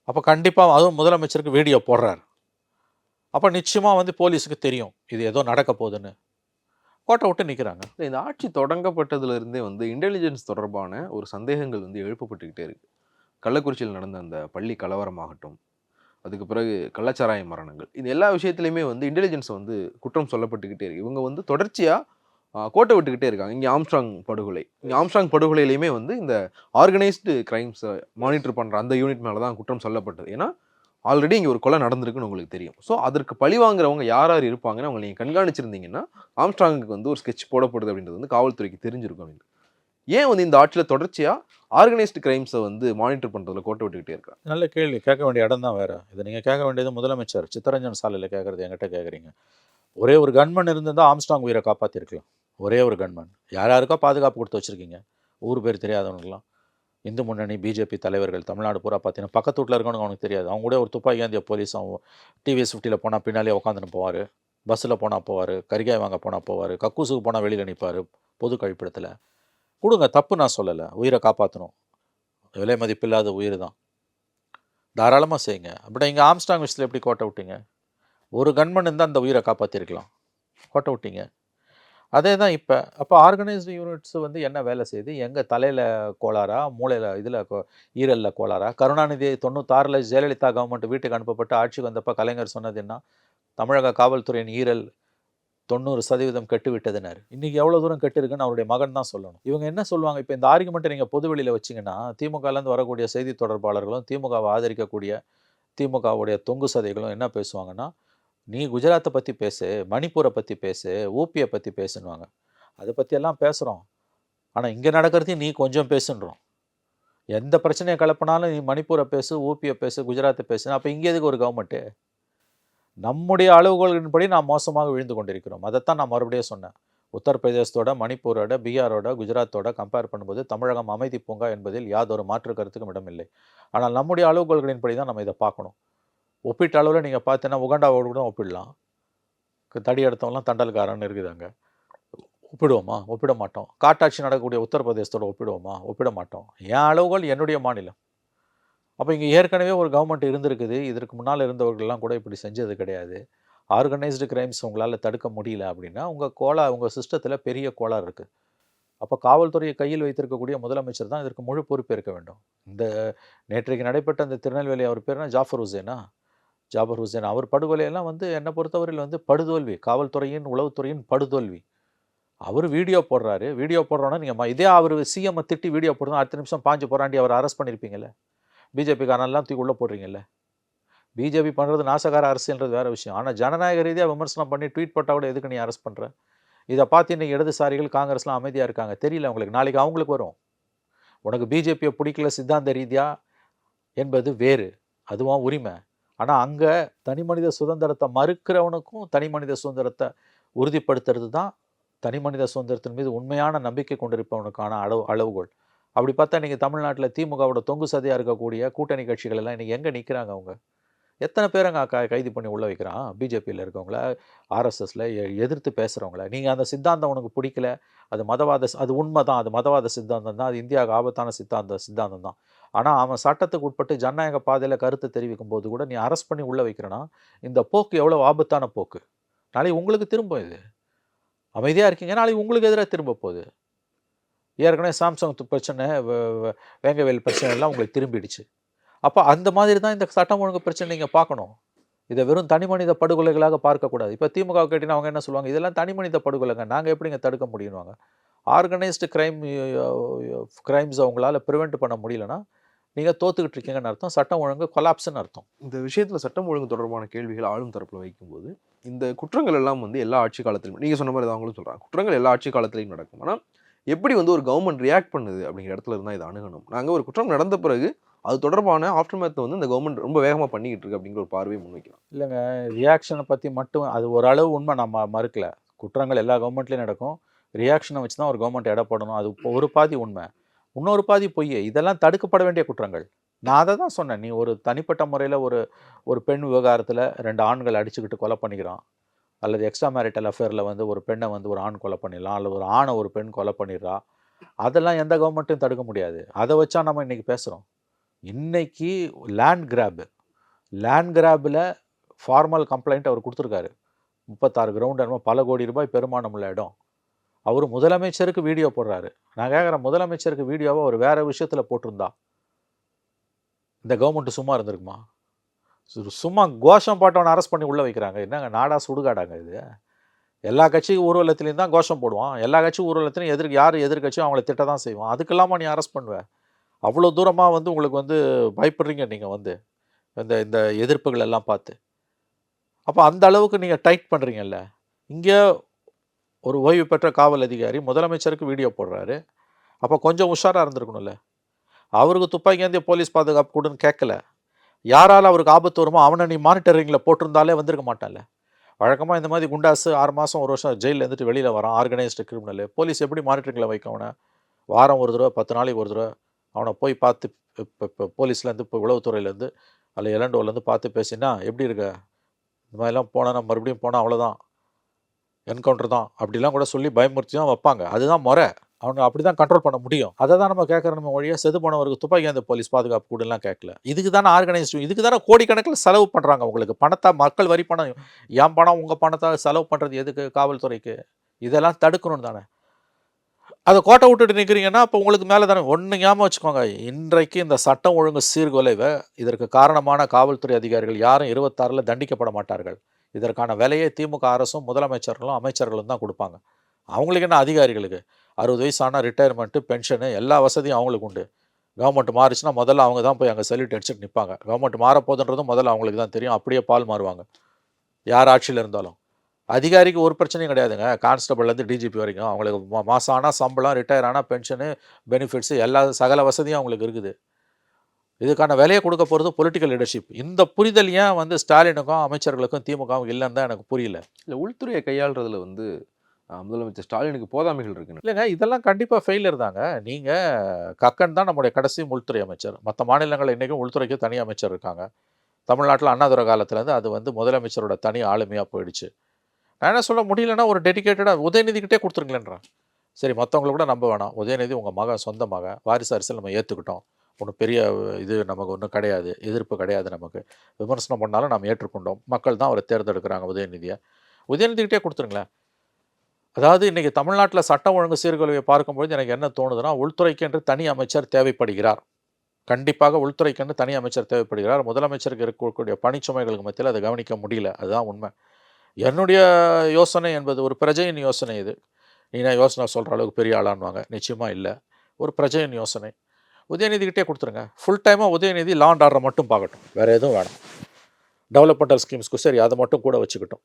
அப்போ கண்டிப்பாக அதுவும் முதலமைச்சருக்கு வீடியோ போடுறாரு. அப்போ நிச்சயமாக வந்து போலீஸுக்கு தெரியும் இது ஏதோ நடக்க போகுதுன்னு, கோட்டை விட்டு நிற்கிறாங்க. இந்த ஆட்சி தொடங்கப்பட்டதுலேருந்தே வந்து இன்டெலிஜென்ஸ் தொடர்பான ஒரு சந்தேகங்கள் வந்து எழுப்பப்பட்டுக்கிட்டே இருக்குது. கள்ளக்குறிச்சியில் நடந்த அந்த பள்ளி கலவரமாகட்டும், அதுக்கு பிறகு கள்ளச்சாராய மரணங்கள், இது எல்லா விஷயத்துலையுமே வந்து இன்டெலிஜென்ஸ் வந்து குற்றம் சொல்லப்பட்டுக்கிட்டே இருக்குது. இவங்க வந்து தொடர்ச்சியாக கோட்டை விட்டுக்கிட்டே இருக்காங்க. இங்கே ஆம்ஸ்ட்ராங் படுகொலையிலையுமே வந்து இந்த ஆர்கனைஸ்டு கிரைம்ஸை மானிட்டர் பண்ணுற அந்த யூனிட் மேலே தான் குற்றம் சொல்லப்பட்டது. ஏன்னா ஆல்ரெடி இங்கே ஒரு கொலை நடந்திருக்குன்னு உங்களுக்கு தெரியும். ஸோ அதற்கு பழி வாங்குறவங்க யார் இருப்பாங்கன்னு அவங்க நீங்கள் கண்காணிச்சிருந்தீங்கன்னா ஆம்ஸ்ட்ராங்குக்கு வந்து ஒரு ஸ்கெட்ச் போடப்படுது அப்படின்றது வந்து காவல்துறைக்கு தெரிஞ்சிருக்கும். அப்படின்னு ஏன் வந்து இந்த ஆட்சியில் தொடர்ச்சியாக ஆர்கனைஸ்டு கிரைம்ஸை வந்து மானிட்டர் பண்ணுறதுல கோட்டை விட்டுக்கிட்டே இருக்காங்க? நல்ல கேள்வி. கேட்க வேண்டிய இடம் தான் வேறு. இதை நீங்கள் கேட்க வேண்டியது முதலமைச்சர் சித்தரஞ்சன் சாலையில் கேட்குறது என்கிட்ட கேட்குறீங்க. ஒரே ஒரு கன்மன் இருந்திருந்தால் ஆம்ஸ்ட்ராங் உயிரை காப்பாற்றிருக்கலாம். ஒரே ஒரு கன்மன். யாருக்கோ பாதுகாப்பு கொடுத்து வச்சுருக்கீங்க, ஊர் பேர் தெரியாதவனுங்களாம். இந்து முன்னணி பிஜேபி தலைவர்கள் தமிழ்நாடு பூரா பார்த்தீங்கன்னா பக்கத்து வீட்டில் இருக்கவனுக்கு அவனுக்கு தெரியாது. அவங்க கூட ஒரு துப்பாக்கி ஏந்திய போலீஸ் அவன் டிவிஎஸ் 50 போனால் பின்னாலே உட்காந்துன்னு போவார், பஸ்ஸில் போனால் போவார், கறிகாய் வாங்க போனால் போவார், கக்கூசுக்கு போனால் வெளியில் நிற்பார் பொது கழிப்பிடத்தில். கொடுங்க, தப்பு நான் சொல்லலை. உயிரை காப்பாற்றணும், விலை மதிப்பில்லாத உயிர் தான், தாராளமாக செய்யுங்க. அப்படி இங்கே ஆம்ஸ்டாங் விஷயத்தில் எப்படி கோட்டை விட்டீங்க? ஒரு கன்மன் இருந்தால் அந்த உயிரை காப்பாற்றிருக்கலாம், கோட்டை விட்டீங்க. அதே தான் இப்போ. அப்போ ஆர்கனைஸ்டு யூனிட்ஸ் வந்து என்ன வேலை செய்யுது? எங்கள் தலையில் கோளாறா, மூளையில் இதில் ஈரலில் கோளாறா? கருணாநிதி 96ல் ஜெயலலிதா கவர்மெண்ட் வீட்டுக்கு அனுப்பப்பட்டு ஆட்சிக்கு வந்தப்போ கலைஞர் சொன்னது என்ன? தமிழக காவல்துறையின் ஈரல் 90% கெட்டு விட்டதுனாரு. இன்றைக்கி எவ்வளோ தூரம் கெட்டு இருக்குன்னு அவருடைய மகன் தான் சொல்லணும். இவங்க என்ன சொல்லுவாங்க? இப்போ இந்த ஆர்குமெண்ட்டை நீங்கள் பொது வெளியில் வச்சிங்கன்னா, திமுகலேருந்து வரக்கூடிய செய்தி தொடர்பாளர்களும் திமுகவை ஆதரிக்கக்கூடிய திமுகவுடைய தொங்கு சதைகளும் என்ன பேசுவாங்கன்னா, நீ குஜராத்தை பற்றி பேசு, மணிப்பூரை பற்றி பேசு, ஊபியை பற்றி பேசுன்னுவாங்க. அதை பற்றியெல்லாம் பேசுகிறோம், ஆனால் இங்கே நடக்கிறதையும் நீ கொஞ்சம் பேசுன்றோம். எந்த பிரச்சனையை கலப்பினாலும் நீ மணிப்பூரை பேசு, ஊபியை பேசு, குஜராத்தை பேசுனா அப்போ இங்கே எதுக்கு ஒரு கவர்மெண்ட்டு? நம்முடைய அளவுகோலின்படி நாம் மோசமாக விழுந்து கொண்டிருக்கிறோம். அதைத்தான் நான் மறுபடியும் சொன்னேன். உத்தரப்பிரதேசத்தோட, மணிப்பூரோட, பீகாரோட, குஜராத்தோட கம்பேர் பண்ணும்போது தமிழகம் அமைதி பூங்கா என்பதில் யாதொரு மாற்று கருத்துக்கும் இடமில்லை. ஆனால் நம்முடைய அளவுகோல்களின்படி தான் நம்ம இதை பார்க்கணும். ஒப்பீட்டு அளவில் நீங்கள் பார்த்தீங்கன்னா உகாண்டாவோடு கூட ஒப்பிடலாம். தடி எடுத்தவங்களாம் தண்டல்காரன்னு இருக்குதாங்க, ஒப்பிடுவோமா? ஒப்பிட மாட்டோம். காட்டாட்சி நடக்கக்கூடிய உத்தரப்பிரதேசத்தோட ஒப்பிடுவோமா? ஒப்பிட மாட்டோம். என் அளவுகோல் என்னுடைய மாநிலம். அப்போ இங்கே ஏற்கனவே ஒரு கவர்மெண்ட் இருந்திருக்குது. இதற்கு முன்னால் இருந்தவர்கள்லாம் கூட இப்படி செஞ்சது கிடையாது. ஆர்கனைஸ்டு கிரைம்ஸ் உங்களால் தடுக்க முடியல அப்படின்னா உங்கள் சிஸ்டத்தில் பெரிய கோளாறு இருக்குது. அப்போ காவல்துறையை கையில் வைத்திருக்கக்கூடிய முதலமைச்சர் தான் இதற்கு முழு பொறுப்பேற்க வேண்டும். இந்த நேற்றைக்கு நடைபெற்ற அந்த திருநெல்வேலி அவர் பேர்னா ஜாஃபர் ஹுசேன் அவர் படுகொலையெல்லாம் வந்து என்னை பொறுத்தவரையில் வந்து படுதோல்வி, காவல்துறையின் உளவுத்துறையின் படுதோல்வி. அவர் வீடியோ போடுறாரு, வீடியோ போடுறோன்னா நீங்கள் இதே அவர் சிஎம்ஐ திட்டி வீடியோ போடுறோம், அடுத்த நிமிஷம் பாஞ்சு போராண்டி அவர் அரெஸ்ட் பண்ணியிருப்பீங்கல்ல. பிஜேபிக்காரெல்லாம் தூக்கி உள்ளே போடுறீங்கல்ல. பிஜேபி பண்ணுறது நாசகார அரசியல்ன்றது வேறு விஷயம். ஆனால் ஜனநாயக ரீதியாக விமர்சனம் பண்ணி ட்வீட் போட்டால் கூட எதுக்கு நீ அரெஸ்ட் பண்ணுற? இதை பார்த்து இன்றைக்கி இடதுசாரிகள் காங்கிரஸ்லாம் அமைதியாக இருக்காங்க. தெரியல உங்களுக்கு, நாளைக்கு அவங்களுக்கு வரும். உனக்கு பிஜேபியை பிடிக்கல சித்தாந்த ரீதியாக என்பது வேறு, அதுவும் உரிமை. ஆனால் அங்கே தனி மனித சுதந்திரத்தை மறுக்கிறவனுக்கும் தனி மனித சுதந்திரத்தை உறுதிப்படுத்துறது தான் தனி மனித சுதந்திரத்தின் மீது உண்மையான நம்பிக்கை கொண்டிருப்பவனுக்கான அளவுகோல். அப்படி பார்த்தா இன்றைக்கி தமிழ்நாட்டில் திமுகவோட தொங்கு சதையாக இருக்கக்கூடிய கூட்டணி கட்சிகள் எல்லாம் இன்றைக்கி எங்கே நிற்கிறாங்க? அவங்க எத்தனை பேரங்க கைது பண்ணி உள்ளே வைக்கிறான்? பிஜேபியில் இருக்கவங்கள, ஆர்எஸ்எஸில் எதிர்த்து பேசுகிறவங்கள. நீங்கள் அந்த சித்தாந்தம் உனக்கு பிடிக்கல, அது அது உண்மை தான், அது மதவாத சித்தாந்தம் தான், அது இந்தியாவுக்கு ஆபத்தான சித்தாந்தம் தான். ஆனால் அவன் சட்டத்துக்கு உட்பட்டு ஜனநாயக பாதையில் கருத்து தெரிவிக்கும் போது கூட நீ அரெஸ்ட் பண்ணி உள்ளே வைக்கிறனா, இந்த போக்கு எவ்வளோ ஆபத்தான போக்கு. நாளைக்கு உங்களுக்கு திரும்ப இது அமைதியாக இருக்கீங்க, நாளைக்கு உங்களுக்கு எதிராக திரும்ப போகுது. ஏற்கனவே சாம்சங் பிரச்சனை, வேங்கவேல் பிரச்சனை எல்லாம் உங்களுக்கு திரும்பிடுச்சு. அப்போ அந்த மாதிரி தான் இந்த சட்டம் ஒழுங்கு பிரச்சனை நீங்கள் பார்க்கணும். இதை வெறும் தனி மனித படுகொலைகளாக பார்க்கக்கூடாது. இப்போ திமுக கேட்டினா அவங்க என்ன சொல்லுவாங்க? இதெல்லாம் தனி மனித படுகொலைங்க, நாங்கள் எப்படிங்க தடுக்க முடியும்வாங்க. ஆர்கனைஸ்டு கிரைம்ஸ் அவங்களால ப்ரிவெண்ட் பண்ண முடியலன்னா நீங்கள் தோத்துக்கிட்டு இருக்கீங்கன்னு அர்த்தம். சட்டம் ஒழுங்கு கொலாப்ஸ்ன்னு அர்த்தம். இந்த விஷயத்தில் சட்டம் ஒழுங்கு தொடர்பான கேள்விகள் ஆளும் தரப்பில் வைக்கும்போது இந்த குற்றங்கள் எல்லாம் வந்து எல்லா ஆட்சி காலத்திலும், நீங்கள் சொன்ன மாதிரி அவங்களும் சொல்கிறாங்க, குற்றங்கள் எல்லா ஆட்சி காலத்திலையும் நடக்கும். ஆனால் எப்படி வந்து ஒரு கவர்மெண்ட் ரியாக்ட் பண்ணுது அப்படிங்கிற இடத்துல இருந்தால் இதை அணுகணும். நாங்கள் ஒரு குற்றம் நடந்த பிறகு அது தொடர்பான ஆஃப்டர்மேத்தை வந்து இந்த கவர்மெண்ட் ரொம்ப வேகமாக பண்ணிக்கிட்டு இருக்கு அப்படிங்கிற ஒரு பார்வையை முன்வைக்கலாம். இல்லைங்க, ரியாக்ஷனை பற்றி மட்டும் அது ஓரளவு உண்மை, நம்ம மறுக்கல. குற்றங்கள் எல்லா கவர்மெண்ட்லேயும் நடக்கும். ரியாக்ஷனை வச்சு தான் ஒரு கவர்மெண்ட் இடப்படணும், அது ஒரு பாதி உண்மை, இன்னொரு பாதி பொய். இதெல்லாம் தடுக்கப்பட வேண்டிய குற்றங்கள். நான் அதை தான் சொன்னேன். நீ ஒரு தனிப்பட்ட முறையில் ஒரு பெண் விவகாரத்தில் 2 ஆண்கள் அடிச்சுக்கிட்டு கொலை பண்ணிக்கிறான், அல்லது எக்ஸ்ட்ரா மேரிட்டல் அஃபேரில் வந்து ஒரு பெண்ணை வந்து ஒரு ஆண் கொலை பண்ணிடலாம், அல்லது ஒரு ஆணை ஒரு பெண் கொலை பண்ணிடுறா, அதெல்லாம் எந்த கவர்மெண்ட்டும் தடுக்க முடியாது. அதை வச்சா நம்ம இன்றைக்கி பேசுகிறோம். இன்றைக்கி லேண்ட் கிராபில் ஃபார்மல் கம்ப்ளைண்ட் அவர் கொடுத்துருக்காரு. 36 கிரவுண்ட் என்னமோ பல கோடி ரூபாய் பெருமானம் உள்ள இடம். அவர் முதலமைச்சருக்கு வீடியோ போடுறாரு. நான் கேட்குறேன், முதலமைச்சருக்கு வீடியோவை அவர் வேறு விஷயத்தில் போட்டிருந்தா இந்த கவர்மெண்ட்டு சும்மா இருந்திருக்குமா? சும்மா கோஷம் போட்டவனை அரெஸ்ட் பண்ணி உள்ளே வைக்கிறாங்க. என்னங்க நாடா சுடுகாடாங்க இது? எல்லா கட்சி ஊர்வலத்துலேயும் தான் கோஷம் போடுவான், எல்லா கட்சி ஊர்வலத்துலையும் யார் எதிர்கட்சியும் அவங்கள திட்ட தான் செய்வான். அதுக்கெல்லாமா நீ அரெஸ்ட் பண்ணுவேன்? அவ்வளோ தூரமாக வந்து உங்களுக்கு வந்து பயப்படுறீங்க நீங்கள் வந்து இந்த எதிர்ப்புகள் எல்லாம் பார்த்து. அப்போ அந்த அளவுக்கு நீங்கள் டைட் பண்ணுறீங்கல்ல. இங்கே ஒரு ஓய்வு பெற்ற காவல் அதிகாரி முதலமைச்சருக்கு வீடியோ போடுறாரு. அப்போ கொஞ்சம் உஷாராக இருந்திருக்கணும்ல. அவருக்கு துப்பாக்கி ஏந்திய போலீஸ் பாதுகாப்பு கூடன்னு கேட்கல. யாரால் அவருக்கு ஆபத்து வருமோ அவனை நீ மானிட்டரிங்கில் போட்டிருந்தாலே வந்திருக்க மாட்டான்ல. வழக்கமாக இந்த மாதிரி குண்டாசு 6 மாதம் 1 வருஷம் ஜெயிலில் இருந்துட்டு வெளியில் வரான், ஆர்கனைஸ்டு கிரிமினல். போலீஸ் எப்படி மானிட்டரிங்கில் வைக்க அவனை? வாரம் ஒரு தடவை, 10 நாளைக்கு ஒரு தடவை அவனை போய் பார்த்து, இப்போ போலீஸ்லேருந்து, இப்போ உளவுத்துறையிலேருந்து, அதில் எலண்டோலேருந்து பார்த்து பேசினா எப்படி இருக்க, இந்த மாதிரிலாம் போனால் நான் மறுபடியும் போனால் அவ்வளோதான், என்கவுண்டர் தான், அப்படிலாம் கூட சொல்லி பயமுறுத்தி தான் வைப்பாங்க. அதுதான் முறை. அவங்க அப்படி தான் கண்ட்ரோல் பண்ண முடியும். அதை தான் நம்ம கேட்குறோம் ஒழிய செது போனவருக்கு துப்பாக்கி அந்த போலீஸ் பாதுகாப்பு கூடலாம் கேட்கல. இதுக்கு தானே ஆர்கனைஸ்டு, இதுக்கு தானே கோடிக்கணக்கில் செலவு பண்ணுறாங்க. உங்களுக்கு பணத்தை, மக்கள் வரி பணம், என் பணம் உங்கள் பணத்தை செலவு பண்ணுறது எதுக்கு? காவல்துறைக்கு. இதெல்லாம் தடுக்கணும் தானே. அதை கோட்டை விட்டுட்டு நிற்கிறீங்கன்னா அப்போ உங்களுக்கு மேலே தானே. ஒன்று ஞாபகம் வச்சுக்கோங்க, இன்றைக்கு இந்த சட்டம் ஒழுங்கு சீர்குலைவை இதற்கு காரணமான காவல்துறை அதிகாரிகள் யாரும் 26 தண்டிக்கப்பட மாட்டார்கள். இதற்கான விலையை திமுக அரசும் முதலமைச்சர்களும் அமைச்சர்களும் தான் கொடுப்பாங்க. அவங்களுக்கு என்ன, அதிகாரிகளுக்கு 60 வயசு ஆனால் ரிட்டையர்மெண்ட்டு, பென்ஷனு, எல்லா வசதியும் அவங்களுக்கு உண்டு. கவர்மெண்ட் மாறிச்சுன்னா முதல்ல அவங்க தான் போய் அங்கே சல்யூட் அடிச்சுட்டு நிற்பாங்க. கவர்மெண்ட் மாறப்போதுன்றதும் முதல்ல அவங்களுக்கு தான் தெரியும். அப்படியே பால் மாறுவாங்க யார் ஆட்சியில் இருந்தாலும். அதிகாரிக்கு ஒரு பிரச்சனையும் கிடையாதுங்க. கான்ஸ்டபிள்லேருந்து டிஜிபி வரைக்கும் அவங்களுக்கு மாதம் ஆனால் சம்பளம், ரிட்டையர் ஆனால் பென்ஷனு, பெனிஃபிட்ஸு, எல்லா சகல வசதியும் அவங்களுக்கு இருக்குது. இதுக்கான விலையை கொடுக்க போகிறது பொலிட்டிக்கல் லீடர்ஷிப். இந்த புரிதல் ஏன் வந்து ஸ்டாலினுக்கும் அமைச்சர்களுக்கும் திமுகவும் இல்லைன்னு தான் எனக்கு புரியல. இல்லை, உள்துறையை கையாளுறதுல வந்து முதலமைச்சர் ஸ்டாலினுக்கு போதாமைகள் இருக்குன்னு. இல்லைங்க, இதெல்லாம் கண்டிப்பாக ஃபெயிலியர் தாங்க. நீங்கள் கக்கன் தான் நம்முடைய கடைசி உள்துறை அமைச்சர். மற்ற மாநிலங்கள் இன்றைக்கும் உள்துறைக்கு தனி அமைச்சர் இருக்காங்க. தமிழ்நாட்டில் அண்ணாதுரை காலத்துலேருந்து அது வந்து முதலமைச்சரோட தனி ஆளுமையாக போயிடுச்சு. நான் என்ன சொல்ல, முடியலன்னா ஒரு டெடிக்கேட்டடாக உதயநிதிக்கிட்டே கொடுத்துருங்களேன்றான். சரி, மற்றவங்களை கூட நம்ப வேணாம். உதயநிதி உங்கள் மகன், சொந்த மகன், வாரிசு அரசியல் நம்ம ஏற்றுக்கிட்டோம். ஒன்றும் பெரிய இது நமக்கு ஒன்றும் கிடையாது, எதிர்ப்பு கிடையாது. நமக்கு விமர்சனம் பண்ணாலும் நாம் ஏற்றுக்கொண்டோம். மக்கள் தான் அவரை தேர்ந்தெடுக்கிறாங்க உதயநிதியை. உதயநிதிக்கிட்டே கொடுத்துருங்களேன். அதாவது இன்றைக்கி தமிழ்நாட்டில் சட்டம் ஒழுங்கு சீர்குலைவை பார்க்கும்பொழுது எனக்கு என்ன தோணுதுன்னா, உள்துறைக்கென்று தனி அமைச்சர் தேவைப்படுகிறார். கண்டிப்பாக உள்துறைக்கென்று தனி அமைச்சர் தேவைப்படுகிறார். முதலமைச்சருக்கு இருக்கக்கூடிய பணிச்சுமைகளுக்கு மத்தியில் அதை கவனிக்க முடியல. அதுதான் உண்மை. என்னுடைய யோசனை என்பது ஒரு பிரஜையின் யோசனை. இது நீ நான் யோசனை சொல்கிற அளவுக்கு பெரிய ஆளான்வாங்க, நிச்சயமாக இல்லை. ஒரு பிரஜையின் யோசனை. உதயநிதிக்கிட்டே கொடுத்துருங்க. ஃபுல் டைமாக உதயநிதி லா அண்ட் ஆர்டரை மட்டும் பார்க்கட்டும், வேறு எதுவும் வேணாம். டெவலப்மெண்டல் ஸ்கீம்ஸ்க்கு சரி அதை மட்டும் கூட வச்சுக்கிட்டோம்.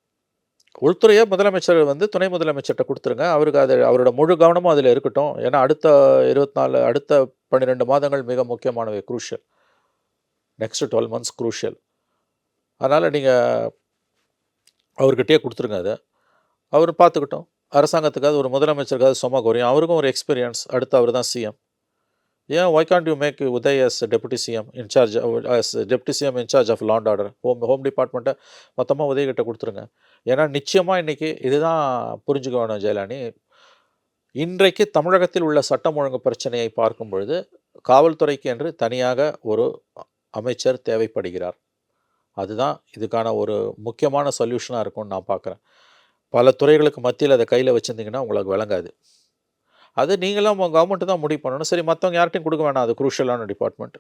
உள்துறையை முதலமைச்சர் வந்து துணை முதலமைச்சர்கிட்ட கொடுத்துருங்க. அவருக்கு அது அவரோட முழு கவனமும் அதில் இருக்கட்டும். ஏன்னா அடுத்த 24 அடுத்த 12 மாதங்கள் மிக முக்கியமானவை, குரூஷியல். Next 12 months crucial. அதனால் நீங்கள் அவர்கிட்டயே கொடுத்துருங்க. அதை அவர் பார்த்துக்கிட்டோம். அரசாங்கத்துக்காவது ஒரு முதலமைச்சருக்காவது சும்மா குறையும். அவருக்கும் ஒரு எக்ஸ்பீரியன்ஸ். அடுத்து அவர் தான் சிஎம். ஏன் why can't you make Udhay as deputy CM in charge, deputy CM in charge of law and order, home டிபார்ட்மெண்ட்டை மொத்தமாக உதயகிட்ட கொடுத்துருங்க. ஏன்னா நிச்சயமாக இன்றைக்கி இதுதான் புரிஞ்சுக்க வேணும் ஜெயலலினி. இன்றைக்கு தமிழகத்தில் உள்ள சட்டம் ஒழுங்கு பிரச்சனையை பார்க்கும் பொழுது காவல்துறைக்கு என்று தனியாக ஒரு அமைச்சர் தேவைப்படுகிறார். அதுதான் இதுக்கான ஒரு முக்கியமான சொல்யூஷனாக இருக்கும்னு நான் பார்க்குறேன். பல துறைகளுக்கு மத்தியில் அதை கையில் வச்சுருந்தீங்கன்னா உங்களுக்கு விளங்காது. அது நீங்களும் உங்கள் கவர்மெண்ட்டு தான் முடிவு பண்ணணும். சரி, மற்றவங்க யார்ட்டையும் கொடுக்க வேணாம், அது குரூஷியலான டிபார்ட்மெண்ட்.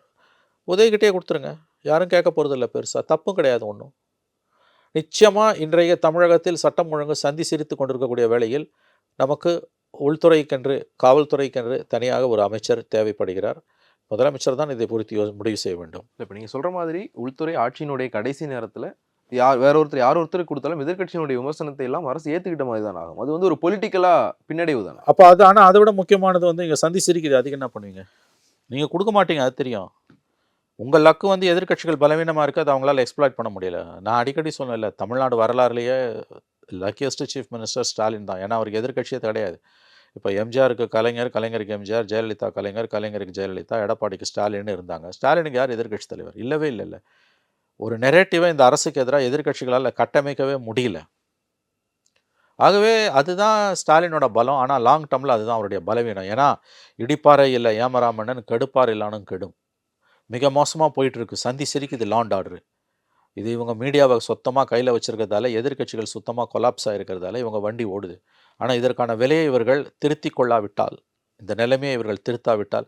உதயகிட்டே கொடுத்துருங்க. யாரும் கேட்க போகிறதில்ல, பெருசாக தப்பும் கிடையாது ஒன்றும். நிச்சயமாக இன்றைய தமிழகத்தில் சட்டம் ஒழுங்கு சந்தி சிரித்து கொண்டிருக்கக்கூடிய வேளையில் நமக்கு உள்துறைக்கென்று காவல்துறைக்கென்று தனியாக ஒரு அமைச்சர் தேவைப்படுகிறார். முதலமைச்சர் தான் இதை குறித்து முடிவு செய்ய வேண்டும். இல்லை, இப்போ நீங்கள் சொல்கிற மாதிரி உள்துறை ஆட்சியினுடைய கடைசி நேரத்தில் யார் ஒருத்தருக்கு கொடுத்தாலும் எதிர்க்கட்சியினுடைய விமர்சனத்தை எல்லாம் அரசு ஏற்றுக்கிட்ட மாதிரி தான் ஆகும். அது வந்து ஒரு பொலிட்டிக்கலாக பின்னடைவு தானே. அப்போ அது, ஆனால் அதை விட முக்கியமானது வந்து இங்கே சந்தி சிரிக்குது. அதுக்கு என்ன பண்ணுவீங்க? நீங்கள் கொடுக்க மாட்டீங்க, அது தெரியும். உங்கள் லக்கு வந்து எதிர்க்கட்சிகள் பலவீனமாக இருக்குது, அதை அவங்களால எக்ஸ்ப்ளாய்ட் பண்ண முடியல. நான் அடிக்கடி சொன்னேன்ல, தமிழ்நாடு வரலாறுலேயே லக்கியஸ்ட் சீஃப் மினிஸ்டர் ஸ்டாலின் தான். ஏன்னா அவருக்கு எதிர்க்கட்சியே கிடையாது. இப்போ எம்ஜிஆருக்கு கலைஞர், கலைஞருக்கு எம்ஜிஆர், ஜெயலலிதா கலைஞர், கலைஞருக்கு ஜெயலலிதா, எடப்பாடிக்கு ஸ்டாலின் இருந்தாங்க. ஸ்டாலினுக்கு யார் எதிர்க்கட்சி தலைவர்? இல்லவே இல்லை. ஒரு நெரேட்டிவை இந்த அரசுக்கு எதிராக எதிர்க்கட்சிகளால் கட்டமைக்கவே முடியல. ஆகவே அதுதான் ஸ்டாலினோட பலம். ஆனால் லாங் டர்மில் அதுதான் அவருடைய பலவீனம். ஏன்னா இடிப்பாறை இல்லை ஏமராமண்ணன், கெடுப்பார் இல்லானும் கெடும். மிக மோசமாக போயிட்டுருக்கு. சந்தி சிரிக்குது லா அண்ட் ஆர்டர். இது இவங்க மீடியாவை சொத்தமாக கையில் வச்சுருக்கிறதால, எதிர்க்கட்சிகள் சுத்தமாக கொலாப்ஸ் ஆகிருக்கிறதால இவங்க வண்டி ஓடுது. ஆனால் இதற்கான விலையை இவர்கள் திருத்தி கொள்ளாவிட்டால், இந்த நிலைமையை இவர்கள் திருத்தாவிட்டால்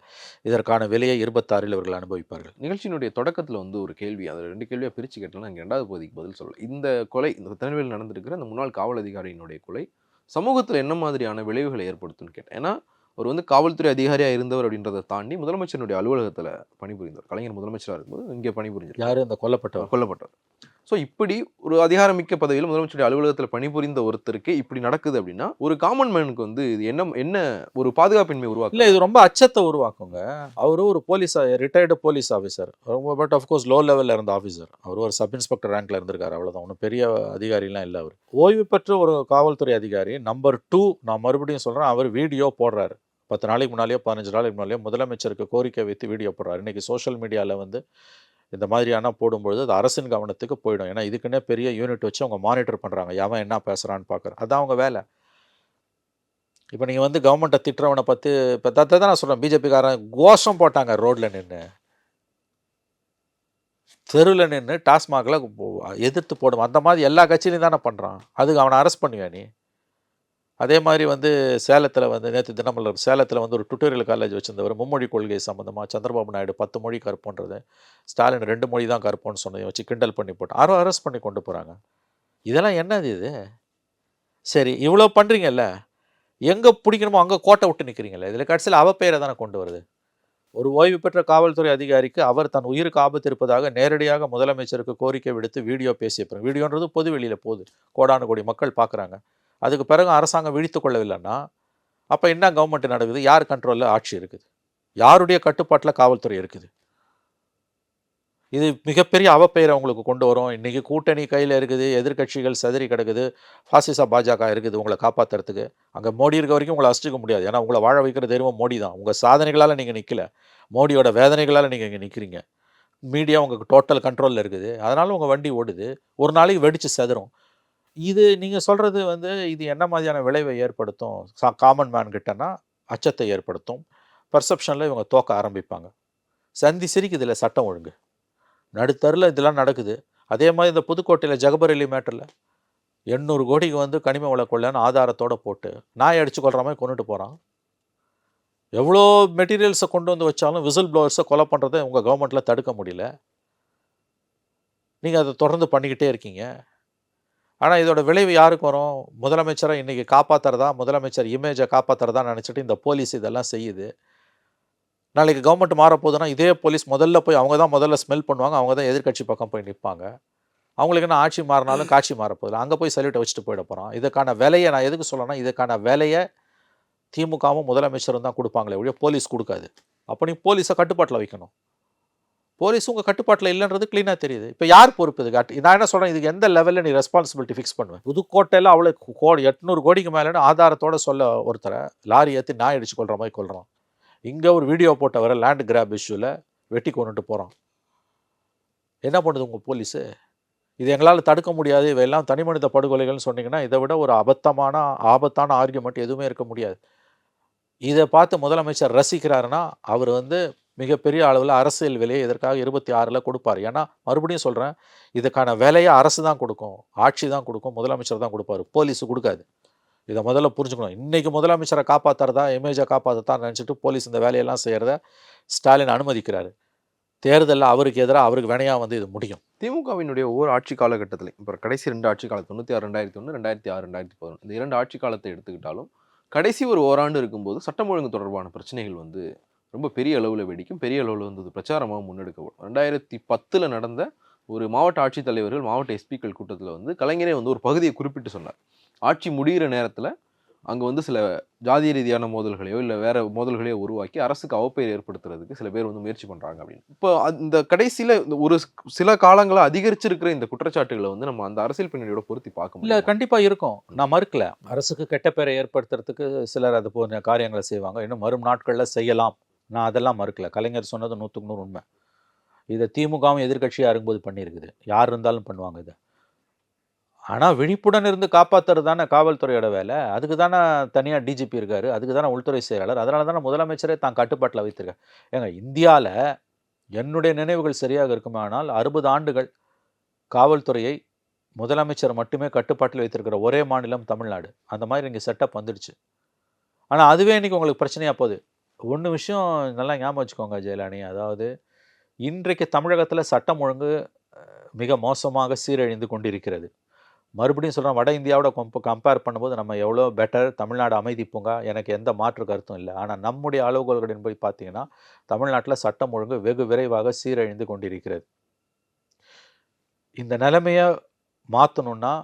இதற்கான விலையை 26 இவர்கள் அனுபவிப்பார்கள். நிகழ்ச்சியினுடைய தொடக்கத்தில் வந்து ஒரு கேள்வி, அதை 2 கேள்வியாக பிரித்து கேட்டோம்னா இங்கே 2வது பகுதிக்கு பதில் சொல்லலாம். இந்த கொலை, இந்த திருநெல்வேலியில் நடந்திருக்கிற இந்த முன்னாள் காவல் அதிகாரியினுடைய கொலை சமூகத்தில் என்ன மாதிரியான விளைவுகளை ஏற்படுத்தும்னு கேட்டேன். ஏன்னா அவர் வந்து காவல்துறை அதிகாரியாக இருந்தவர் அப்படின்றத தாண்டி முதலமைச்சருடைய அலுவலகத்தில் பணிபுரிந்தவர். கலைஞர் முதலமைச்சராக இருக்கும்போது இங்கே பணிபுரிஞ்சார். யார்? இந்த கொல்லப்பட்டவர். ஸோ இப்படி ஒரு அதிகாரமிக்க பதவியில் முதலமைச்சருடைய அலுவலகத்தில் பணிபுரிந்த ஒருத்தருக்கு இப்படி நடக்குது அப்படின்னா ஒரு காமன் மேனுக்கு வந்து இது என்ன ஒரு பாதுகாப்பின்மை உருவாக்கும்? இல்லை, இது ரொம்ப அச்சத்தை உருவாக்குங்க. அவரு ஒரு police, retired police officer. But of course low லெவலில் இருந்த ஆஃபீஸர். அவர் ஒரு சப் இன்ஸ்பெக்டர் ரேங்க்ல இருந்திருக்காரு, அவ்வளோதான். ஒன்றும் பெரிய அதிகாரிலாம் இல்லை. அவர் ஓய்வு பெற்ற ஒரு காவல்துறை அதிகாரி. நம்பர் 2, நான் மறுபடியும் சொல்கிறேன், அவர் வீடியோ போடுறாரு. 10 நாளைக்கு முன்னாலேயோ 15 நாளைக்கு முன்னாலேயோ முதலமைச்சருக்கு கோரிக்கை வைத்து வீடியோ போடுறாரு. இன்றைக்கி சோஷியல் மீடியாவில் வந்து இந்த மாதிரியான போடும்பொழுது அது அரசின் கவனத்துக்கு போயிடும். ஏன்னா இதுக்குன்னே பெரிய யூனிட் வச்சு அவங்க மானிட்டர் பண்ணுறாங்க, எவன் என்ன பேசுகிறான்னு பார்க்குறேன். அதான் அவங்க வேலை. இப்போ நீங்கள் வந்து கவர்மெண்ட்டை திட்டுறவனை பற்றி இப்போ தான் நான் சொல்கிறேன், பிஜேபிக்காரன் கோஷம் போட்டாங்க ரோட்டில் நின்று, தெருவில் நின்று டாஸ்மாகில் எதிர்த்து போடும். அந்த மாதிரி எல்லா கட்சியிலையும் தானே பண்ணுறான். அதுக்கு அவனை அரெஸ்ட் பண்ணுவியா நீ? அதே மாதிரி வந்து சேலத்தில் வந்து நேற்று தினமலர் சேலத்தில் வந்து ஒரு டுட்டோரியல் காலேஜ் வச்சிருந்தவர் மும்மொழி கொள்கை சம்மந்தமாக சந்திரபாபு நாயுடு 10 மொழி கற்போன்றது, ஸ்டாலின் 2 மொழி தான் கற்போன்னு சொன்னதை வச்சு கிண்டல் பண்ணி போட்டு அரெஸ்ட் பண்ணி கொண்டு போகிறாங்க. இதெல்லாம் என்னது இது? சரி, இவ்வளோ பண்ணுறீங்கல்ல, எங்கே பிடிக்கணுமோ அங்கே கோட்டை விட்டு நிற்கிறீங்களே, இதில் கடைசியில் அவ பெயரை தானே கொண்டு வருது. ஒரு ஓய்வு பெற்ற காவல்துறை அதிகாரிக்கு அவர் தன் உயிருக்கு ஆபத்து இருப்பதாக நேரடியாக முதலமைச்சருக்கு கோரிக்கை விடுத்து வீடியோ பேசியிருப்பாங்க. வீடியோன்றது பொது வெளியில் போகுது, கோடானு கோடி மக்கள் பார்க்குறாங்க. அதுக்கு பிறகு அரசாங்கம் விழித்து கொள்ளவில்லைன்னா அப்போ என்ன கவர்மெண்ட் நடக்குது? யார் கண்ட்ரோலில் ஆட்சி இருக்குது? யாருடைய கட்டுப்பாட்டில் காவல்துறை இருக்குது? இது மிகப்பெரிய அவப்பெயரை உங்களுக்கு கொண்டு வரும். இன்றைக்கி கூட்டணி கையில் இருக்குது, எதிர்க்கட்சிகள் சதுரி கிடக்குது, பாசிச பாஜக இருக்குது உங்களை காப்பாற்றுறதுக்கு. அங்கே மோடி இருக்க வரைக்கும் உங்களை அசிச்சிக்க முடியாது. ஏன்னா உங்களை வாழ வைக்கிற தெய்வம் மோடி தான். உங்கள் சாதனைகளால் நீங்கள் நிற்கல, மோடியோட வேதனைகளால் நீங்கள் இங்கே நிற்கிறீங்க. மீடியா உங்களுக்கு டோட்டல் கண்ட்ரோலில் இருக்குது, அதனால் உங்கள் வண்டி ஓடுது, ஒரு நாளைக்கு வெடித்து செதறும். இது நீங்கள் சொல்கிறது வந்து இது என்ன மாதிரியான விளைவை ஏற்படுத்தும்? காமன் மேன் கிட்டனா அச்சத்தை ஏற்படுத்தும். பர்செப்ஷனில் இவங்க தோக்க ஆரம்பிப்பாங்க. சந்தி சிரிக்குது இல்லை சட்டம் ஒழுங்கு, நடுத்தரில் இதெல்லாம் நடக்குது. அதே மாதிரி இந்த புதுக்கோட்டையில் ஜகபரலி மேட்டரில் 800 கோடிக்கு வந்து கனிம வள கொள்ளைன்னு ஆதாரத்தோடு போட்டு நாய் அடித்து கொள்கிற மாதிரி கொண்டுட்டு போகிறான். எவ்வளோ மெட்டீரியல்ஸை கொண்டு வந்து வச்சாலும் விசில் ப்ளோவர்ஸை கொலை பண்ணுறதை உங்கள் கவர்மெண்ட்டில் தடுக்க முடியல. நீங்கள் அதை தொடர்ந்து பண்ணிக்கிட்டே இருக்கீங்க. ஆனால் இதோட விளைவு யாருக்கு வரும்? முதலமைச்சரை இன்றைக்கி காப்பாற்றுறதா, முதலமைச்சர் இமேஜை காப்பாற்றுறதா நினச்சிட்டு இந்த போலீஸ் இதெல்லாம் செய்யுது. நாளைக்கு கவர்மெண்ட் மாறப்போகுதுன்னா இதே போலீஸ் முதல்ல போய் அவங்க தான் முதல்ல ஸ்மெல் பண்ணுவாங்க, அவங்க தான் எதிர்க்கட்சி பக்கம் போய் நிற்பாங்க. அவங்களுக்கு என்ன ஆட்சி மாறினாலும் காட்சி மாறப்போதில்லை, அங்கே போய் சல்யூட்டை வச்சுட்டு போயிட போகிறோம். இதுக்கான விலையை நான் எதுக்கு சொல்லணும்னா, இதுக்கான விலையை திமுகவும் முதலமைச்சரும் தான் கொடுப்பாங்களே ஒழிய போலீஸ் கொடுக்காது. அப்போ நீ போலீஸை கட்டுப்பாட்டில் வைக்கணும். போலீஸ் உங்கள் கட்டுப்பாட்டில் இல்லைன்றது க்ளீனாக தெரியுது. இப்போ யார் பொறுப்பு இதுக்கு? நான் என்ன சொல்கிறேன், இதுக்கு எந்த லெவலில் நீ ரெஸ்பான்சிபிலிட்டி ஃபிக்ஸ் பண்ணுவேன்? புதுக்கோட்டையில் அவ்வளோ 800 கோடிக்கு மேலேன்னு ஆதாரத்தோடு சொல்ல ஒருத்தரை லாரி ஏற்றி நாய் அடித்து கொள்கிற மாதிரி கொள்கிறான். இங்கே ஒரு வீடியோ போட்டவரை லேண்ட் கிராப் இஷ்யூவில் வெட்டி கொண்டுட்டு போகிறான். என்ன பண்ணுது உங்கள் போலீஸு? இது எங்களால் தடுக்க முடியாது, இவையெல்லாம் தனி மனித படுகொலைகள்னு சொன்னீங்கன்னா இதை விட ஒரு ஆபத்தான ஆர்கியூமெண்ட் எதுவுமே இருக்க முடியாது. இதை பார்த்து முதலமைச்சர் ரசிக்கிறாருன்னா அவர் வந்து மிகப்பெரிய அளவில் அரசியல் விலையை இதற்காக 26 கொடுப்பார். ஏன்னா மறுபடியும் சொல்கிறேன், இதுக்கான விலையை அரசு தான் கொடுக்கும், ஆட்சி தான் கொடுக்கும், முதலமைச்சர் தான் கொடுப்பார், போலீஸு கொடுக்காது. இதை முதல்ல புரிஞ்சுக்கணும். இன்றைக்கி முதலமைச்சரை காப்பாற்றுறதா, இமேஜை காப்பாற்றத்தான் நினச்சிட்டு போலீஸ் இந்த வேலையெல்லாம் செய்கிறத ஸ்டாலின் அனுமதிக்கிறாரு. தேர்தலில் அவருக்கு எதிராக அவருக்கு வினையாக வந்து இது முடியும். திமுகவினுடைய ஒவ்வொரு ஆட்சி காலகட்டத்தில் இப்போ கடைசி 2 ஆட்சி காலத்து 96 2001 2006 2011 இந்த 2 ஆட்சி காலத்தை எடுத்துக்கிட்டாலும் கடைசி ஒரு ஓராண்டு இருக்கும்போது சட்டம் ஒழுங்கு தொடர்பான பிரச்சனைகள் வந்து ரொம்ப பெரிய அளவில் வெடிக்கும், பெரிய அளவில் வந்து பிரச்சாரமாக முன்னெடுக்கப்படும். 2010 நடந்த ஒரு மாவட்ட ஆட்சித்தலைவர்கள் மாவட்ட எஸ்பிக்கள் கூட்டத்தில் வந்து கலைஞரே வந்து ஒரு பகுதியை குறிப்பிட்டு சொன்னார். ஆட்சி முடிகிற நேரத்தில் அங்கே வந்து சில ஜாதிய ரீதியான மோதல்களையோ இல்லை வேற மோதல்களையோ உருவாக்கி அரசுக்கு அவப்பெயர் ஏற்படுத்துறதுக்கு சில பேர் வந்து முயற்சி பண்ணுறாங்க அப்படின்னு. இப்போ இந்த கடைசியில் ஒரு சில காலங்களாக அதிகரிச்சிருக்கிற இந்த குற்றச்சாட்டுகளை வந்து நம்ம அந்த அரசியல் பின்னணியோட பொருத்தி பார்க்க இல்லை, கண்டிப்பாக இருக்கும். நான் மறுக்கல, அரசுக்கு கெட்ட பேரை ஏற்படுத்துறதுக்கு சிலர் அது போன்ற காரியங்களை செய்வாங்க, இன்னும் வரும் நாட்களில் செய்யலாம். நான் அதெல்லாம் மறுக்கல. கலைஞர் சொன்னது 100% உண்மை. இதை திமுகவும் எதிர்கட்சியாக இருக்கும்போது பண்ணியிருக்குது, யார் இருந்தாலும் பண்ணுவாங்க இதை. ஆனால் விழிப்புடன் இருந்து காப்பாற்றுறது தானே காவல்துறையோட வேலை. அதுக்கு தானே தனியாக டிஜிபி இருக்கார், அதுக்கு தானே உள்துறை செயலாளர், அதனால தானே முதலமைச்சரே தான் கட்டுப்பாட்டில் வைத்திருக்கார். ஏங்க, இந்தியாவில் என்னுடைய நினைவுகள் சரியாக இருக்குமானால் 60 ஆண்டுகள் காவல்துறையை முதலமைச்சர் மட்டுமே கட்டுப்பாட்டில் வைத்திருக்கிற ஒரே மாநிலம் தமிழ்நாடு. அந்த மாதிரி இங்கே செட்டப் வந்துடுச்சு. ஆனால் அதுவே இன்றைக்கி உங்களுக்கு பிரச்சனையாக போகுது. ஒன்று விஷயம் நல்லா ஞாபகம் வச்சுக்கோங்க ஜெயலலினி, அதாவது இன்றைக்கு தமிழகத்தில் சட்டம் ஒழுங்கு மிக மோசமாக சீரழிந்து கொண்டிருக்கிறது. மறுபடியும் சொல்கிறேன், வட இந்தியாவோட கம்பேர் பண்ணும்போது நம்ம எவ்வளோ பெட்டர். தமிழ்நாடு அமைதி பூங்கா, எனக்கு எந்த மாற்று கருத்தும் இல்லை. ஆனால் நம்முடைய அளவுகோல்களின் போய் பார்த்தீங்கன்னா தமிழ்நாட்டில் சட்டம் ஒழுங்கு வெகு விரைவாக சீரழிந்து கொண்டிருக்கிறது. இந்த நிலைமையை மாற்றணுன்னா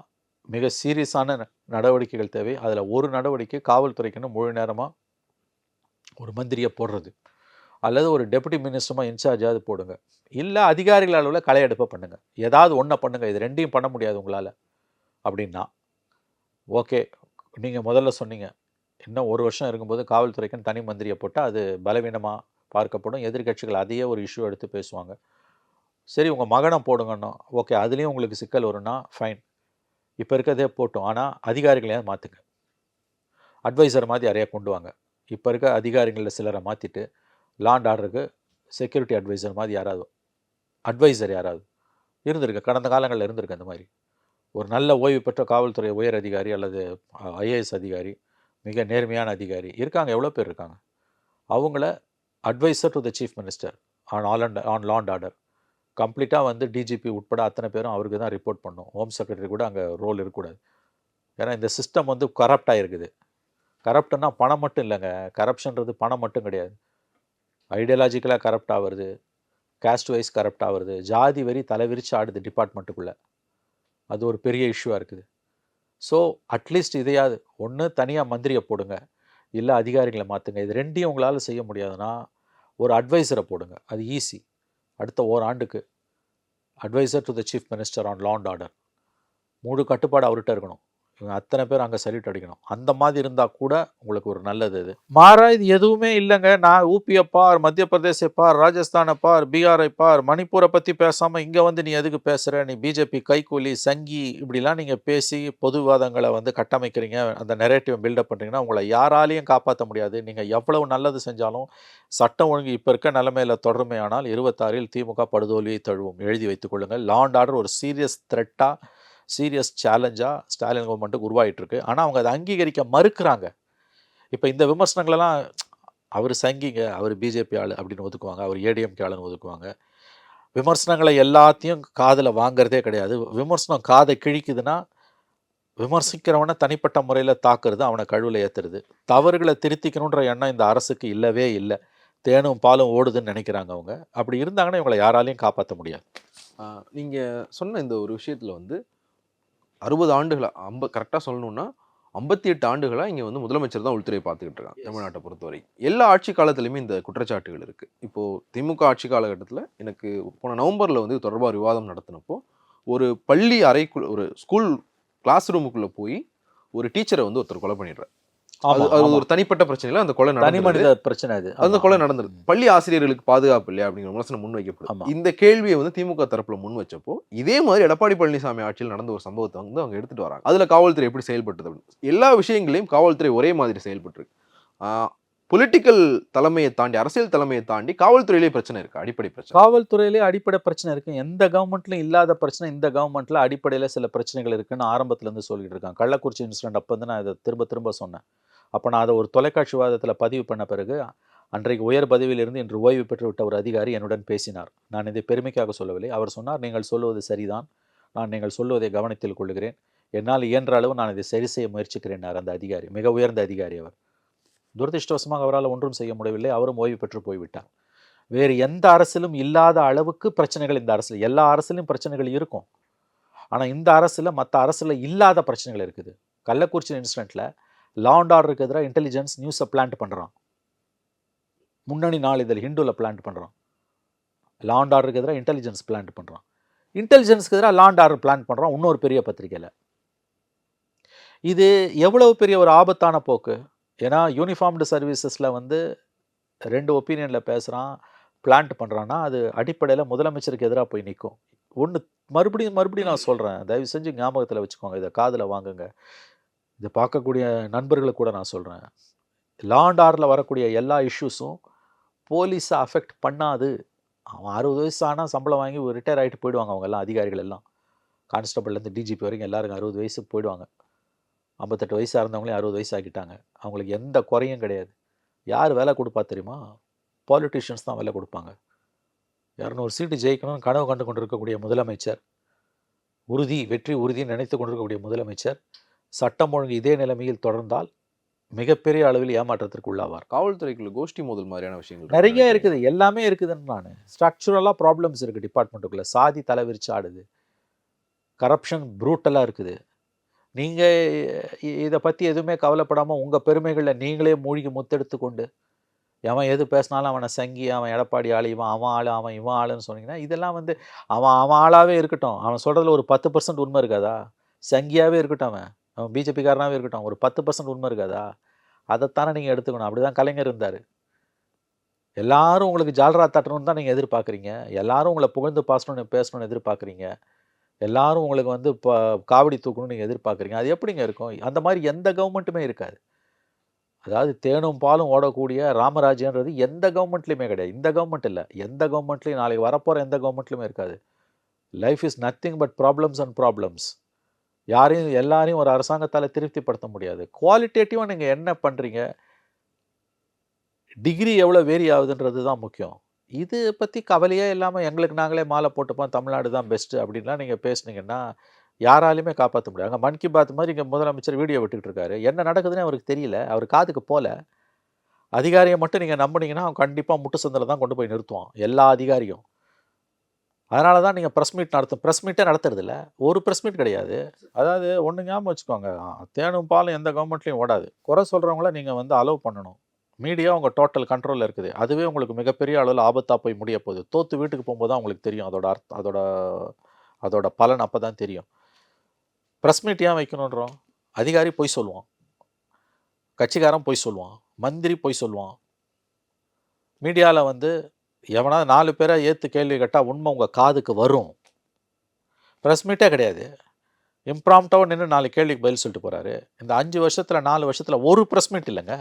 மிக சீரியஸான நடவடிக்கைகள் தேவை. அதில் ஒரு நடவடிக்கை காவல்துறைக்குன்னு முழு நேரமாக ஒரு மந்திரியை போடுறது, அல்லது ஒரு டெபுட்டி மினிஸ்டருமா இன்சார்ஜாவது போடுங்க, இல்லை அதிகாரிகள் அளவில் களையெடுப்பை பண்ணுங்கள். ஏதாவது ஒன்றை பண்ணுங்கள். இது ரெண்டையும் பண்ண முடியாது உங்களால் அப்படின்னா ஓகே. நீங்கள் முதல்ல சொன்னீங்க, இன்னும் 1 வருஷம் இருக்கும்போது காவல்துறைக்குன்னு தனி மந்திரியை போட்டால் அது பலவீனமாக பார்க்கப்படும், எதிர்கட்சிகள் அதையே ஒரு இஷ்யூ எடுத்து பேசுவாங்க. சரி, உங்கள் மகனை போடுங்கன்னா ஓகே, அதுலேயும் உங்களுக்கு சிக்கல் வரும்னா ஃபைன், இப்போ இருக்கிறதே போட்டோம். ஆனால் அதிகாரிகளையாவது மாற்றுங்க. அட்வைசர் மாதிரி யாரையா கொண்டு வாங்க. இப்போ இருக்க அதிகாரிகளில் சிலரை மாற்றிட்டு லா அண்ட் ஆர்டருக்கு செக்யூரிட்டி அட்வைசர் மாதிரி யாராவது அட்வைசர் யாராவது இருந்திருக்கு. கடந்த காலங்களில் இருந்திருக்கு அந்த மாதிரி. ஒரு நல்ல ஓய்வு பெற்ற காவல்துறை உயர் அதிகாரி அல்லது ஐஏஎஸ் அதிகாரி, மிக நேர்மையான அதிகாரி இருக்காங்க, எவ்வளோ பேர் இருக்காங்க. அவங்கள advisor to the chief minister on law and order கம்ப்ளீட்டாக வந்து டிஜிபி உட்பட அத்தனை பேரும் அவருக்கு தான் ரிப்போர்ட் பண்ணும். ஹோம் செக்ரட்டரி கூட அங்கே ரோல் இருக்கக்கூடாது. ஏன்னா இந்த சிஸ்டம் வந்து கரப்டாக இருக்குது. கரப்ட்னா பணம் மட்டும் இல்லைங்க, கரப்ஷன்றது பணம் மட்டும் கிடையாது. ஐடியாலஜிக்கலாக கரப்ட் ஆகிறது, காஸ்ட் வைஸ் கரப்ட் ஆகிறது, ஜாதி வெறி தலைவிரிச்சு ஆடுது டிபார்ட்மெண்ட்டுக்குள்ளே. அது ஒரு பெரிய இஷ்யூவாக இருக்குது. ஸோ அட்லீஸ்ட் இதையாவது ஒன்று தனியாக மந்திரியை போடுங்க, இல்லை அதிகாரிகளை மாற்றுங்க. இது ரெண்டையும் உங்களால் செய்ய முடியாதுன்னா ஒரு அட்வைசரை போடுங்க, அது ஈஸி. அடுத்த ஓராண்டுக்கு advisor to the chief minister on law and order, முழு கட்டுப்பாடு அவர்கிட்ட இருக்கணும். இவங்க அத்தனை பேர் அங்கே சல்யூட் அடிக்கணும். அந்த மாதிரி இருந்தால் கூட உங்களுக்கு ஒரு நல்லது. இது மாறா இது எதுவுமே இல்லைங்க. நான் ஊபியை பார், மத்திய பிரதேசை பார், ராஜஸ்தானை பார், பீகாரை பார், மணிப்பூரை பற்றி பேசாமல் இங்கே வந்து நீ எதுக்கு பேசுகிற, நீ பிஜேபி கைக்கூலி சங்கி இப்படிலாம் நீங்கள் பேசி பொதுவாதங்களை வந்து கட்டமைக்கிறீங்க, அந்த நெரேட்டிவ் பில்டப் பண்ணுறீங்கன்னா உங்களை யாராலையும் காப்பாற்ற முடியாது. நீங்கள் எவ்வளவு நல்லது செஞ்சாலும் சட்டம் ஒழுங்கு இப்போ இருக்க நிலைமையில் தொடருமே. ஆனால் 26 திமுக படுதோல்வியை தழுவும், எழுதி வைத்துக் கொள்ளுங்கள். லா அண்ட் ஆர்டர் ஒரு சீரியஸ் த்ரெட்டாக, சீரியஸ் சேலஞ்சாக ஸ்டாலின் கவர்மெண்ட்டுக்கு உருவாகிட்டுருக்கு. ஆனால் அவங்க அதை அங்கீகரிக்க மறுக்கிறாங்க. இப்போ இந்த விமர்சனங்களெல்லாம் அவர் சங்கிங்க, அவர் பிஜேபி ஆள் அப்படின்னு ஒதுக்குவாங்க, அவர் ஏடிஎம்கே ஆளுன்னு ஒதுக்குவாங்க. விமர்சனங்களை எல்லாத்தையும் காதில் வாங்கிறதே கிடையாது. விமர்சனம் காதை கிழிக்குதுன்னா விமர்சிக்கிறவனை தனிப்பட்ட முறையில் தாக்குறது, அவனை கழுவில் ஏற்றுறது. தவறுகளை திருத்திக்கணுன்ற எண்ணம் இந்த அரசுக்கு இல்லவே இல்லை. தேனும் பாலும் ஓடுதுன்னு நினைக்கிறாங்க அவங்க. அப்படி இருந்தாங்கன்னா இவங்களை யாராலையும் காப்பாற்ற முடியாது. நீங்கள் சொன்ன இந்த ஒரு விஷயத்தில் வந்து 60 ஆண்டுகளாக கரெக்டாக சொல்லணும்னா 58 ஆண்டுகளாக இங்கே வந்து முதலமைச்சர் தான் உள்துறை பார்த்துக்கிட்டு இருக்காங்க தமிழ்நாட்டை பொறுத்தவரை. எல்லா ஆட்சி காலத்துலையுமே இந்த குற்றச்சாட்டுகள் இருக்குது. இப்போது திமுக ஆட்சி காலகட்டத்தில் எனக்கு போன நவம்பரில் வந்து இது தொடர்பாக விவாதம் நடத்தினப்போ ஒரு பள்ளி அறைக்குள்ள, ஒரு ஸ்கூல் கிளாஸ் ரூமுக்குள்ளே போய் ஒரு டீச்சரை வந்து ஒருத்தர் கொலை பண்ணிடுறார். அது ஒரு தனிப்பட்ட பிரச்சனையில் அந்த கொலை தனிமனித பிரச்சனை. அந்த கொலை நடந்துருது. பள்ளி ஆசிரியர்களுக்கு பாதுகாப்பு இல்லையா அப்படிங்கிற விமர்சனம் முன் வைக்கப்படும். இந்த கேள்வியை வந்து திமுக தரப்புல முன் வச்சப்போ இதே மாதிரி எடப்பாடி பழனிசாமி ஆட்சியில் நடந்த ஒரு சம்பவத்தை வந்து அவங்க எடுத்துட்டு வராங்க. அதுல காவல்துறை எப்படி செயல்பட்டது அப்படின்னு எல்லா விஷயங்களையும் காவல்துறை ஒரே மாதிரி செயல்பட்டு பொலிட்டிக்கல் தலைமையை தாண்டி, அரசியல் தலைமையை தாண்டி காவல்துறையிலே பிரச்சனை இருக்கு. அடிப்படை பிரச்சனை காவல்துறையிலே அடிப்படை பிரச்சனை இருக்கு. எந்த கவர்மெண்ட்லையும் இல்லாத பிரச்சனை இந்த கவர்மெண்ட்ல அடிப்படையில் சில பிரச்சனைகள் இருக்குன்னு ஆரம்பத்துல இருந்து சொல்லிட்டு இருக்காங்க. கள்ளக்குறிச்சி இன்சிடென்ட் அப்போ வந்து நான் இதை திரும்ப சொன்னேன். அப்போ நான் அதை ஒரு தொலைக்காட்சி விவாதத்தில் பதிவு பண்ண பிறகு அன்றைக்கு உயர் பதவியிலிருந்து இன்று ஓய்வு பெற்று விட்ட ஒரு அதிகாரி என்னுடன் பேசினார். நான் இதை பெருமைக்காக சொல்லவில்லை. அவர் சொன்னார், நீங்கள் சொல்லுவது சரிதான், நான் நீங்கள் சொல்லுவதை கவனத்தில் கொள்ளுகிறேன், என்னால் இயன்ற அளவு நான் இதை சரி செய்ய முயற்சிக்கிறேன். அந்த அதிகாரி மிக உயர்ந்த அதிகாரி. அவர் துரதிருஷ்டவசமாக அவரால் ஒன்றும் செய்ய முடியவில்லை. அவரும் ஓய்வு பெற்று போய்விட்டார். வேறு எந்த அரசிலும் இல்லாத அளவுக்கு பிரச்சனைகள் இந்த அரசில், எல்லா அரசிலும் பிரச்சனைகள் இருக்கும். ஆனால் இந்த அரசில் மற்ற அரசில் இல்லாத பிரச்சனைகள் இருக்குது. கள்ளக்குறிச்சி இன்சிடென்ட்டில் லா அண்ட் ஆர்டருக்கு எதிராக இன்டெலிஜென்ஸ் நியூஸை பிளான்ட் பண்ணுறான். முன்னணி நாளிதழ் ஹிந்துவில் பிளான்ட் பண்ணுறான். லா அண்ட் ஆர்டருக்கு எதிராக இன்டெலிஜென்ஸ் பிளான்ட் பண்ணுறான். இன்டெலிஜென்ஸ்க்கு எதிராக லா அண்ட் ஆர்டர் பிளான் பண்ணுறான் இன்னொரு பெரிய பத்திரிகையில். இது எவ்வளவு பெரிய ஒரு ஆபத்தான போக்கு. ஏன்னா யூனிஃபார்ம்டு சர்வீசஸில் வந்து 2 ஒப்பீனியனில் பேசுகிறான், பிளான்ட் பண்ணுறான்னா அது அடிப்படையில் முதலமைச்சருக்கு எதிராக போய் நிற்கும். ஒன்று மறுபடியும் நான் சொல்கிறேன், தயவு செஞ்சு ஞாபகத்தில் வச்சுக்கோங்க, இதை காதில் வாங்குங்க. இதை பார்க்கக்கூடிய நண்பர்களுக்கு கூட நான் சொல்கிறேன், லா அண்ட் ஆர்டரில் வரக்கூடிய எல்லா இஷ்யூஸும் போலீஸை அஃபெக்ட் பண்ணாது. அவன் 60 வயசு ஆனால் சம்பளம் வாங்கி ரிட்டையர் ஆகிட்டு போயிடுவாங்க. அவங்க எல்லாம் அதிகாரிகள் எல்லாம், கான்ஸ்டபிள்லேருந்து டிஜிபி வரைக்கும் எல்லாருக்கும் 60 வயசுக்கு போயிடுவாங்க. 58 வயசாக இருந்தவங்களே 60 வயசு ஆகிட்டாங்க. அவங்களுக்கு எந்த குறையும் கிடையாது. யார் வேலை கொடுப்பா தெரியுமா? பாலிட்டிஷியன்ஸ் தான் வேலை கொடுப்பாங்க. 200 சீட்டு ஜெயிக்கணும்னு கனவு கண்டு கொண்டு இருக்கக்கூடிய முதலமைச்சர், வெற்றி உறுதின்னு நினைத்து கொண்டிருக்கக்கூடிய முதலமைச்சர், சட்டம் ஒழுங்கு இதே நிலைமையில் தொடர்ந்தால் மிகப்பெரிய அளவில் ஏமாற்றத்திற்கு உள்ளாவார். காவல்துறைக்குள்ள கோஷ்டி மோதல் மாதிரியான விஷயங்கள் நிறைய இருக்குது, எல்லாமே இருக்குதுன்னு நான் ஸ்ட்ரக்சுரலாக ப்ராப்ளம்ஸ் இருக்குது டிபார்ட்மெண்ட்டுக்குள்ளே. சாதி தலைவிரிச்சு ஆடுது, கரப்ஷன் ப்ரூட்டலாக இருக்குது. நீங்கள் இதை பற்றி எதுவுமே கவலைப்படாமல் உங்கள் பெருமைகளில் நீங்களே மூழ்கி முத்தெடுத்து கொண்டு அவன் எது பேசினாலும் அவனை சங்கி, அவன் எடப்பாடி ஆள், அவன் ஆள், இவன் ஆளுன்னு சொன்னீங்கன்னா இதெல்லாம் வந்து அவன் ஆளாகவே இருக்கட்டும். அவன் சொல்கிறதுல ஒரு 10% உண்மை இருக்காதா? சங்கியாகவே இருக்கட்டும், அவன் பிஜேபிக்காரனாகவே இருக்கட்டும், ஒரு 10% உண்மை இருக்காதா? அதைத்தானே நீங்கள் எடுத்துக்கணும். அப்படி தான் கலைஞர் இருந்தார். எல்லாரும் உங்களுக்கு ஜால்ரா தட்டணும்னு தான் நீங்கள் எதிர்பார்க்குறீங்க. எல்லாரும் உங்களை புகழ்ந்து பேசணும்னு எதிர்பார்க்குறீங்க. எல்லாரும் உங்களுக்கு வந்து இப்போ காவடி தூக்கணும்னு நீங்கள் எதிர்பார்க்குறீங்க. அது எப்படிங்க இருக்கும்? அந்த மாதிரி எந்த கவர்மெண்ட்டுமே இருக்காது. அதாவது தேனும் பாலும் ஓடக்கூடிய ராமராஜ்யன்றது எந்த கவர்மெண்ட்லையுமே கிடையாது. இந்த கவர்மெண்ட் இல்லை, எந்த கவர்மெண்ட்லையும் நாளைக்கு வரப்போகிற எந்த கவர்மெண்ட்லையுமே இருக்காது. Life is nothing but problems and problems. எல்லாரையும் ஒரு அரசாங்கத்தால் திருப்திப்படுத்த முடியாது. குவாலிட்டேட்டிவாக நீங்கள் என்ன பண்ணுறீங்க, டிகிரி எவ்வளோ வேரி ஆகுதுன்றது தான் முக்கியம். இது பற்றி கவலையே இல்லாமல் எங்களுக்கு நாங்களே மாலை போட்டுப்போம், தமிழ்நாடு தான் பெஸ்ட்டு அப்படின்லாம் நீங்கள் பேசுனீங்கன்னா யாராலையுமே காப்பாற்ற முடியாது. அங்கே மன் கி பாத் மாதிரி இங்கே முதலமைச்சர் வீடியோ விட்டுக்கிட்டு இருக்காரு. என்ன நடக்குதுன்னு அவருக்கு தெரியல, அவர் காதுக்கு போல. அதிகாரியை மட்டும் நீங்கள் நம்பினீங்கன்னா அவன் கண்டிப்பாக முட்டு சந்தில் தான் கொண்டு போய் நிறுத்துவான், எல்லா அதிகாரியும். அதனால தான் நீங்கள் ப்ரெஸ் மீட்டே நடத்துறதில்ல. ஒரு ப்ரெஸ் மீட் கிடையாது. அதாவது ஒன்று ஞாபகம் வச்சுக்கோங்க, தேனும் பாலும் எந்த கவர்மெண்ட்லையும் ஓடாது. குறை சொல்கிறவங்கள நீங்கள் வந்து அலோவ் பண்ணணும். மீடியா உங்கள் டோட்டல் கண்ட்ரோலில் இருக்குது. அதுவே உங்களுக்கு மிகப்பெரிய அளவில் ஆபத்தாக போய் முடிய போகுது. தோற்று வீட்டுக்கு போகும்போது தான் உங்களுக்கு தெரியும் அதோட பலன். அப்போ தான் தெரியும். ப்ரெஸ் மீட் ஏன் வைக்கணுன்றோம்? அதிகாரி பொய் சொல்லுவான், கட்சிக்காரன் பொய் சொல்லுவான், மந்திரி பொய் சொல்லுவான். மீடியாவில் வந்து எவனாவது 4 பேரை ஏற்று கேள்வி கேட்டால் உண்மை உங்கள் காதுக்கு வரும். ப்ரெஸ் மீட்டே கிடையாது. இம்ப்ராம்ப்டாக நின்று 4 கேள்விக்கு பதில் சொல்லிட்டு போகிறாரு. இந்த 5 வருஷத்தில் 4 வருஷத்தில் ஒரு ப்ரெஸ் மீட் இல்லைங்க.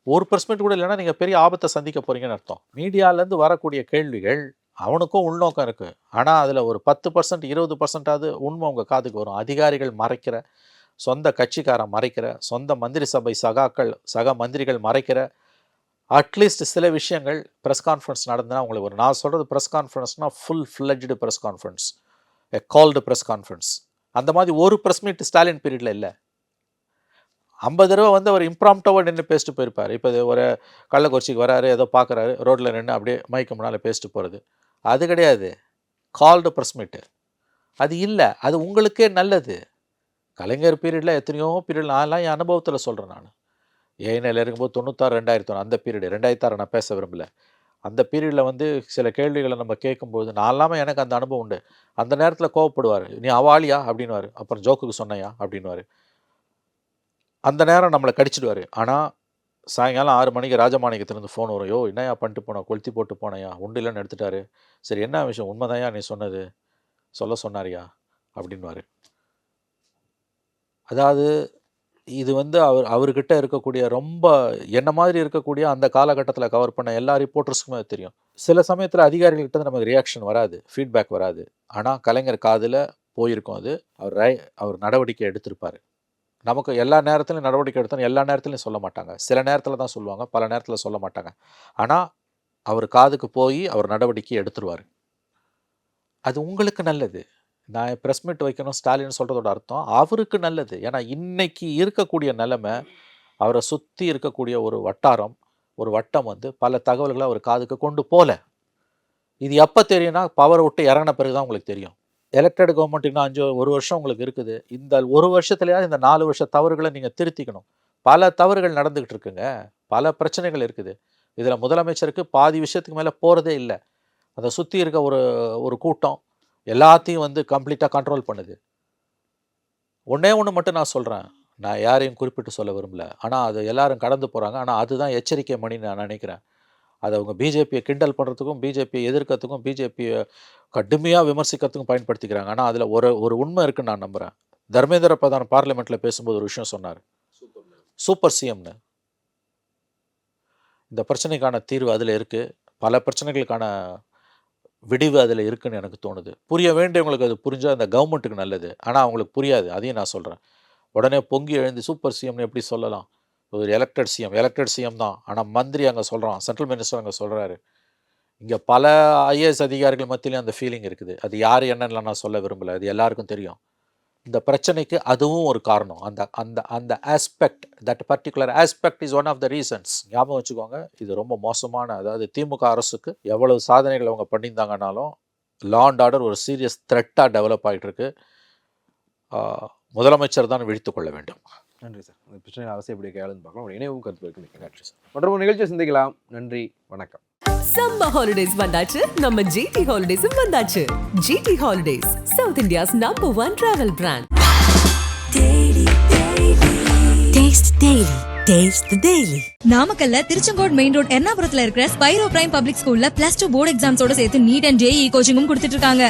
ஒரு ப்ரெஸ் மீட் கூட இல்லைன்னா நீங்கள் பெரிய ஆபத்தை சந்திக்க போகிறீங்கன்னு அர்த்தம். மீடியாவிலேருந்து வரக்கூடிய கேள்விகள் அவனுக்கும் உள்நோக்கம் இருக்குது. ஆனால் அதில் ஒரு 10% 20%ஆவது உண்மை உங்கள் காதுக்கு வரும். அதிகாரிகள் மறைக்கிற, சொந்த கட்சிக்காரன் மறைக்கிற, சொந்த மந்திரி சபை சக மந்திரிகள் மறைக்கிற அட்லீஸ்ட் சில விஷயங்கள் ப்ரெஸ் கான்ஃபரன்ஸ் நடந்ததுன்னா உங்களுக்கு நான் சொல்கிறது ப்ரெஸ் கான்ஃபரன்ஸ்னால் full fledged press conference, called press conference. அந்த மாதிரி ஒரு ப்ரெஸ் மீட் ஸ்டாலின் பீரியடில் இல்லை. 50 தடவை வந்து அவர் இம்ப்ராம்ப்டாவாக நின்று பேசிட்டு போயிருப்பார். இப்போ ஒரு கள்ளக்குறிச்சிக்கு வராரு, ஏதோ பார்க்குறாரு, ரோட்டில் நின்று அப்படியே மைக்கு முன்னால் பேசிட்டு போகிறது, அது கிடையாது. கால்டு ப்ரெஸ் மீட்டு அது இல்லை. அது உங்களுக்கே நல்லது. கலைஞர் பீரியடில் எத்தனையோ பீரியட் நான்லாம் என் அனுபவத்தில் சொல்கிறேன். நான் ஏஎன்எல் இருக்கும்போது 96 2001 அந்த பீரியடு, 2006 நான் பேச விரும்பல. அந்த பீரியடில் வந்து சில கேள்விகளை நம்ம கேட்கும்போது நான் இல்லாமல் எனக்கு அந்த அனுபவம் உண்டு. அந்த நேரத்தில் கோவப்படுவார், நீ அவாளியா அப்படின்வார், அப்புறம் ஜோக்குக்கு சொன்னையா அப்படின்வார். அந்த நேரம் நம்மளை கடிச்சிடுவார். ஆனால் சாயங்காலம் 6 மணிக்கு ராஜமாணிக்கத்திலேருந்து ஃபோன் வரும், யோ என்னையா பண்ணிட்டு போனோம், கொளுத்தி போட்டு போனையா, உண்டு இல்லைன்னு எடுத்துட்டாரு, சரி என்ன விஷயம், உண்மைதாயா நீ சொன்னது, சொல்ல சொன்னாரியா அப்படின்வார். அதாவது இது வந்து அவர்கிட்ட இருக்கக்கூடிய ரொம்ப என்ன மாதிரி இருக்கக்கூடிய அந்த காலகட்டத்தில் கவர் பண்ண எல்லா ரிப்போர்ட்டர்ஸுக்குமே அது தெரியும். சில சமயத்தில் அதிகாரிகள்கிட்ட நமக்கு ரியாக்ஷன் வராது, ஃபீட்பேக் வராது. ஆனால் கலைஞர் காதில் போயிருக்கும். அது அவர் நடவடிக்கை எடுத்திருப்பார். நமக்கு எல்லா நேரத்துலையும் நடவடிக்கை எடுத்தோன்னு எல்லா நேரத்துலையும் சொல்ல மாட்டாங்க. சில நேரத்தில் தான் சொல்லுவாங்க, பல நேரத்தில் சொல்ல மாட்டாங்க. ஆனால் அவர் காதுக்கு போய் அவர் நடவடிக்கை எடுத்துருவார். அது உங்களுக்கு நல்லது. நான் ப்ரெஸ் மீட் வைக்கணும் ஸ்டாலின் சொல்கிறதோட அர்த்தம் அவருக்கு நல்லது. ஏன்னா இன்னைக்கு இருக்கக்கூடிய நிலைமை, அவரை சுற்றி இருக்கக்கூடிய ஒரு வட்டம் வந்து பல தகவல்களை அவர் காதுக்கு கொண்டு போகல. இது எப்போ தெரியும்னா பவரை விட்டு இறங்கின பிறகு தான் உங்களுக்கு தெரியும். எலெக்டட் கவர்மெண்ட் இன்னும் 1 வருஷம் உங்களுக்கு இருக்குது. இந்த 1 வருஷத்துலையாவது இந்த 4 வருஷ தவறுகளை நீங்கள் திருத்திக்கணும். பல தவறுகள் நடந்துக்கிட்டு இருக்குங்க, பல பிரச்சனைகள் இருக்குது. இதில் முதலமைச்சருக்கு பாதி விஷயத்துக்கு மேலே போகிறதே இல்லை. அதை சுற்றி இருக்க ஒரு கூட்டம் எல்லாத்தையும் வந்து கம்ப்ளீட்டாக கண்ட்ரோல் பண்ணுது. ஒன்று மட்டும் நான் சொல்கிறேன், நான் யாரையும் குறிப்பிட்டு சொல்ல விரும்பல. ஆனால் அது எல்லாரும் கடந்து போகிறாங்க. ஆனால் அதுதான் எச்சரிக்கை மணின்னு நான் நினைக்கிறேன். அதை அவங்க பிஜேபியை கிண்டல் பண்ணுறதுக்கும், பிஜேபியை எதிர்க்கிறதுக்கும், பிஜேபியை கடுமையாக விமர்சிக்கிறதுக்கும் பயன்படுத்திக்கிறாங்க. ஆனால் அதில் ஒரு உண்மை இருக்குன்னு நான் நம்புகிறேன். தர்மேந்திர பிரதான் பார்லிமெண்ட்டில் பேசும்போது ஒரு விஷயம் சொன்னார், சூப்பர் சிஎம்னு. இந்த பிரச்சனைக்கான தீர்வு அதில் இருக்குது, பல பிரச்சனைகளுக்கான விடிவு அதில் இருக்குன்னு எனக்கு தோணுது. புரிய வேண்டியவங்களுக்கு அது புரிஞ்சால் அந்த கவர்மெண்ட்டுக்கு நல்லது. ஆனால் அவங்களுக்கு புரியாது, அதையும் நான் சொல்கிறேன். உடனே பொங்கி எழுந்து சூப்பர் சிஎம்னு எப்படி சொல்லலாம்? ஒரு எலெக்டட் சிஎம் தான். ஆனால் மந்திரி அங்கே சொல்கிறான், சென்ட்ரல் மினிஸ்டர் அங்கே சொல்கிறாரு. இங்கே பல ஐஏஎஸ் அதிகாரிகள் மத்தியிலையும் அந்த ஃபீலிங் இருக்குது. அது யார் என்னன்னு நான் சொல்ல விரும்பலை, அது எல்லாருக்கும் தெரியும். இந்த பிரச்சனைக்கு அதுவும் ஒரு காரணம். அந்த aspect, that particular aspect is one of the reasons. ஞாபகம் வச்சுக்கோங்க, இது ரொம்ப மோசமான, அதாவது திமுக அரசுக்கு எவ்வளவு சாதனைகள் அவங்க பண்ணியிருந்தாங்கனாலும் லா அண்ட் ஆர்டர் ஒரு சீரியஸ் த்ரெட்டாக டெவலப் ஆகிட்டு இருக்கு. முதலமைச்சர் தான் விழித்து கொள்ள வேண்டும். நன்றி சார். இந்த பிரச்சனை அரசு எப்படி கையாளுன்னு பார்க்கலாம். இணையவும் கருத்து இருக்கு. நன்றி சார். மற்றும் நிகழ்ச்சியை சிந்திக்கலாம். நன்றி, வணக்கம். சம்மர் ஹாலிடேஸ் வந்தாச்சு, நம்ம ஜிடி ஹாலிடேஸும் வந்தாச்சு. GT holidays, south India's #1 travel brand. நாமக்கல்ல திருச்செங்கோடு மெயின் ரோட் எர்ணாபுரத்துல இருக்கிற ஸ்பைரோ பிரைம் பப்ளிக் ஸ்கூல்ல +2 போர்டு எக்ஸாம்ஸோட சேர்த்து நீட் அண்ட் JEE கோச்சிங்கும் கொடுத்துட்டு இருக்காங்க.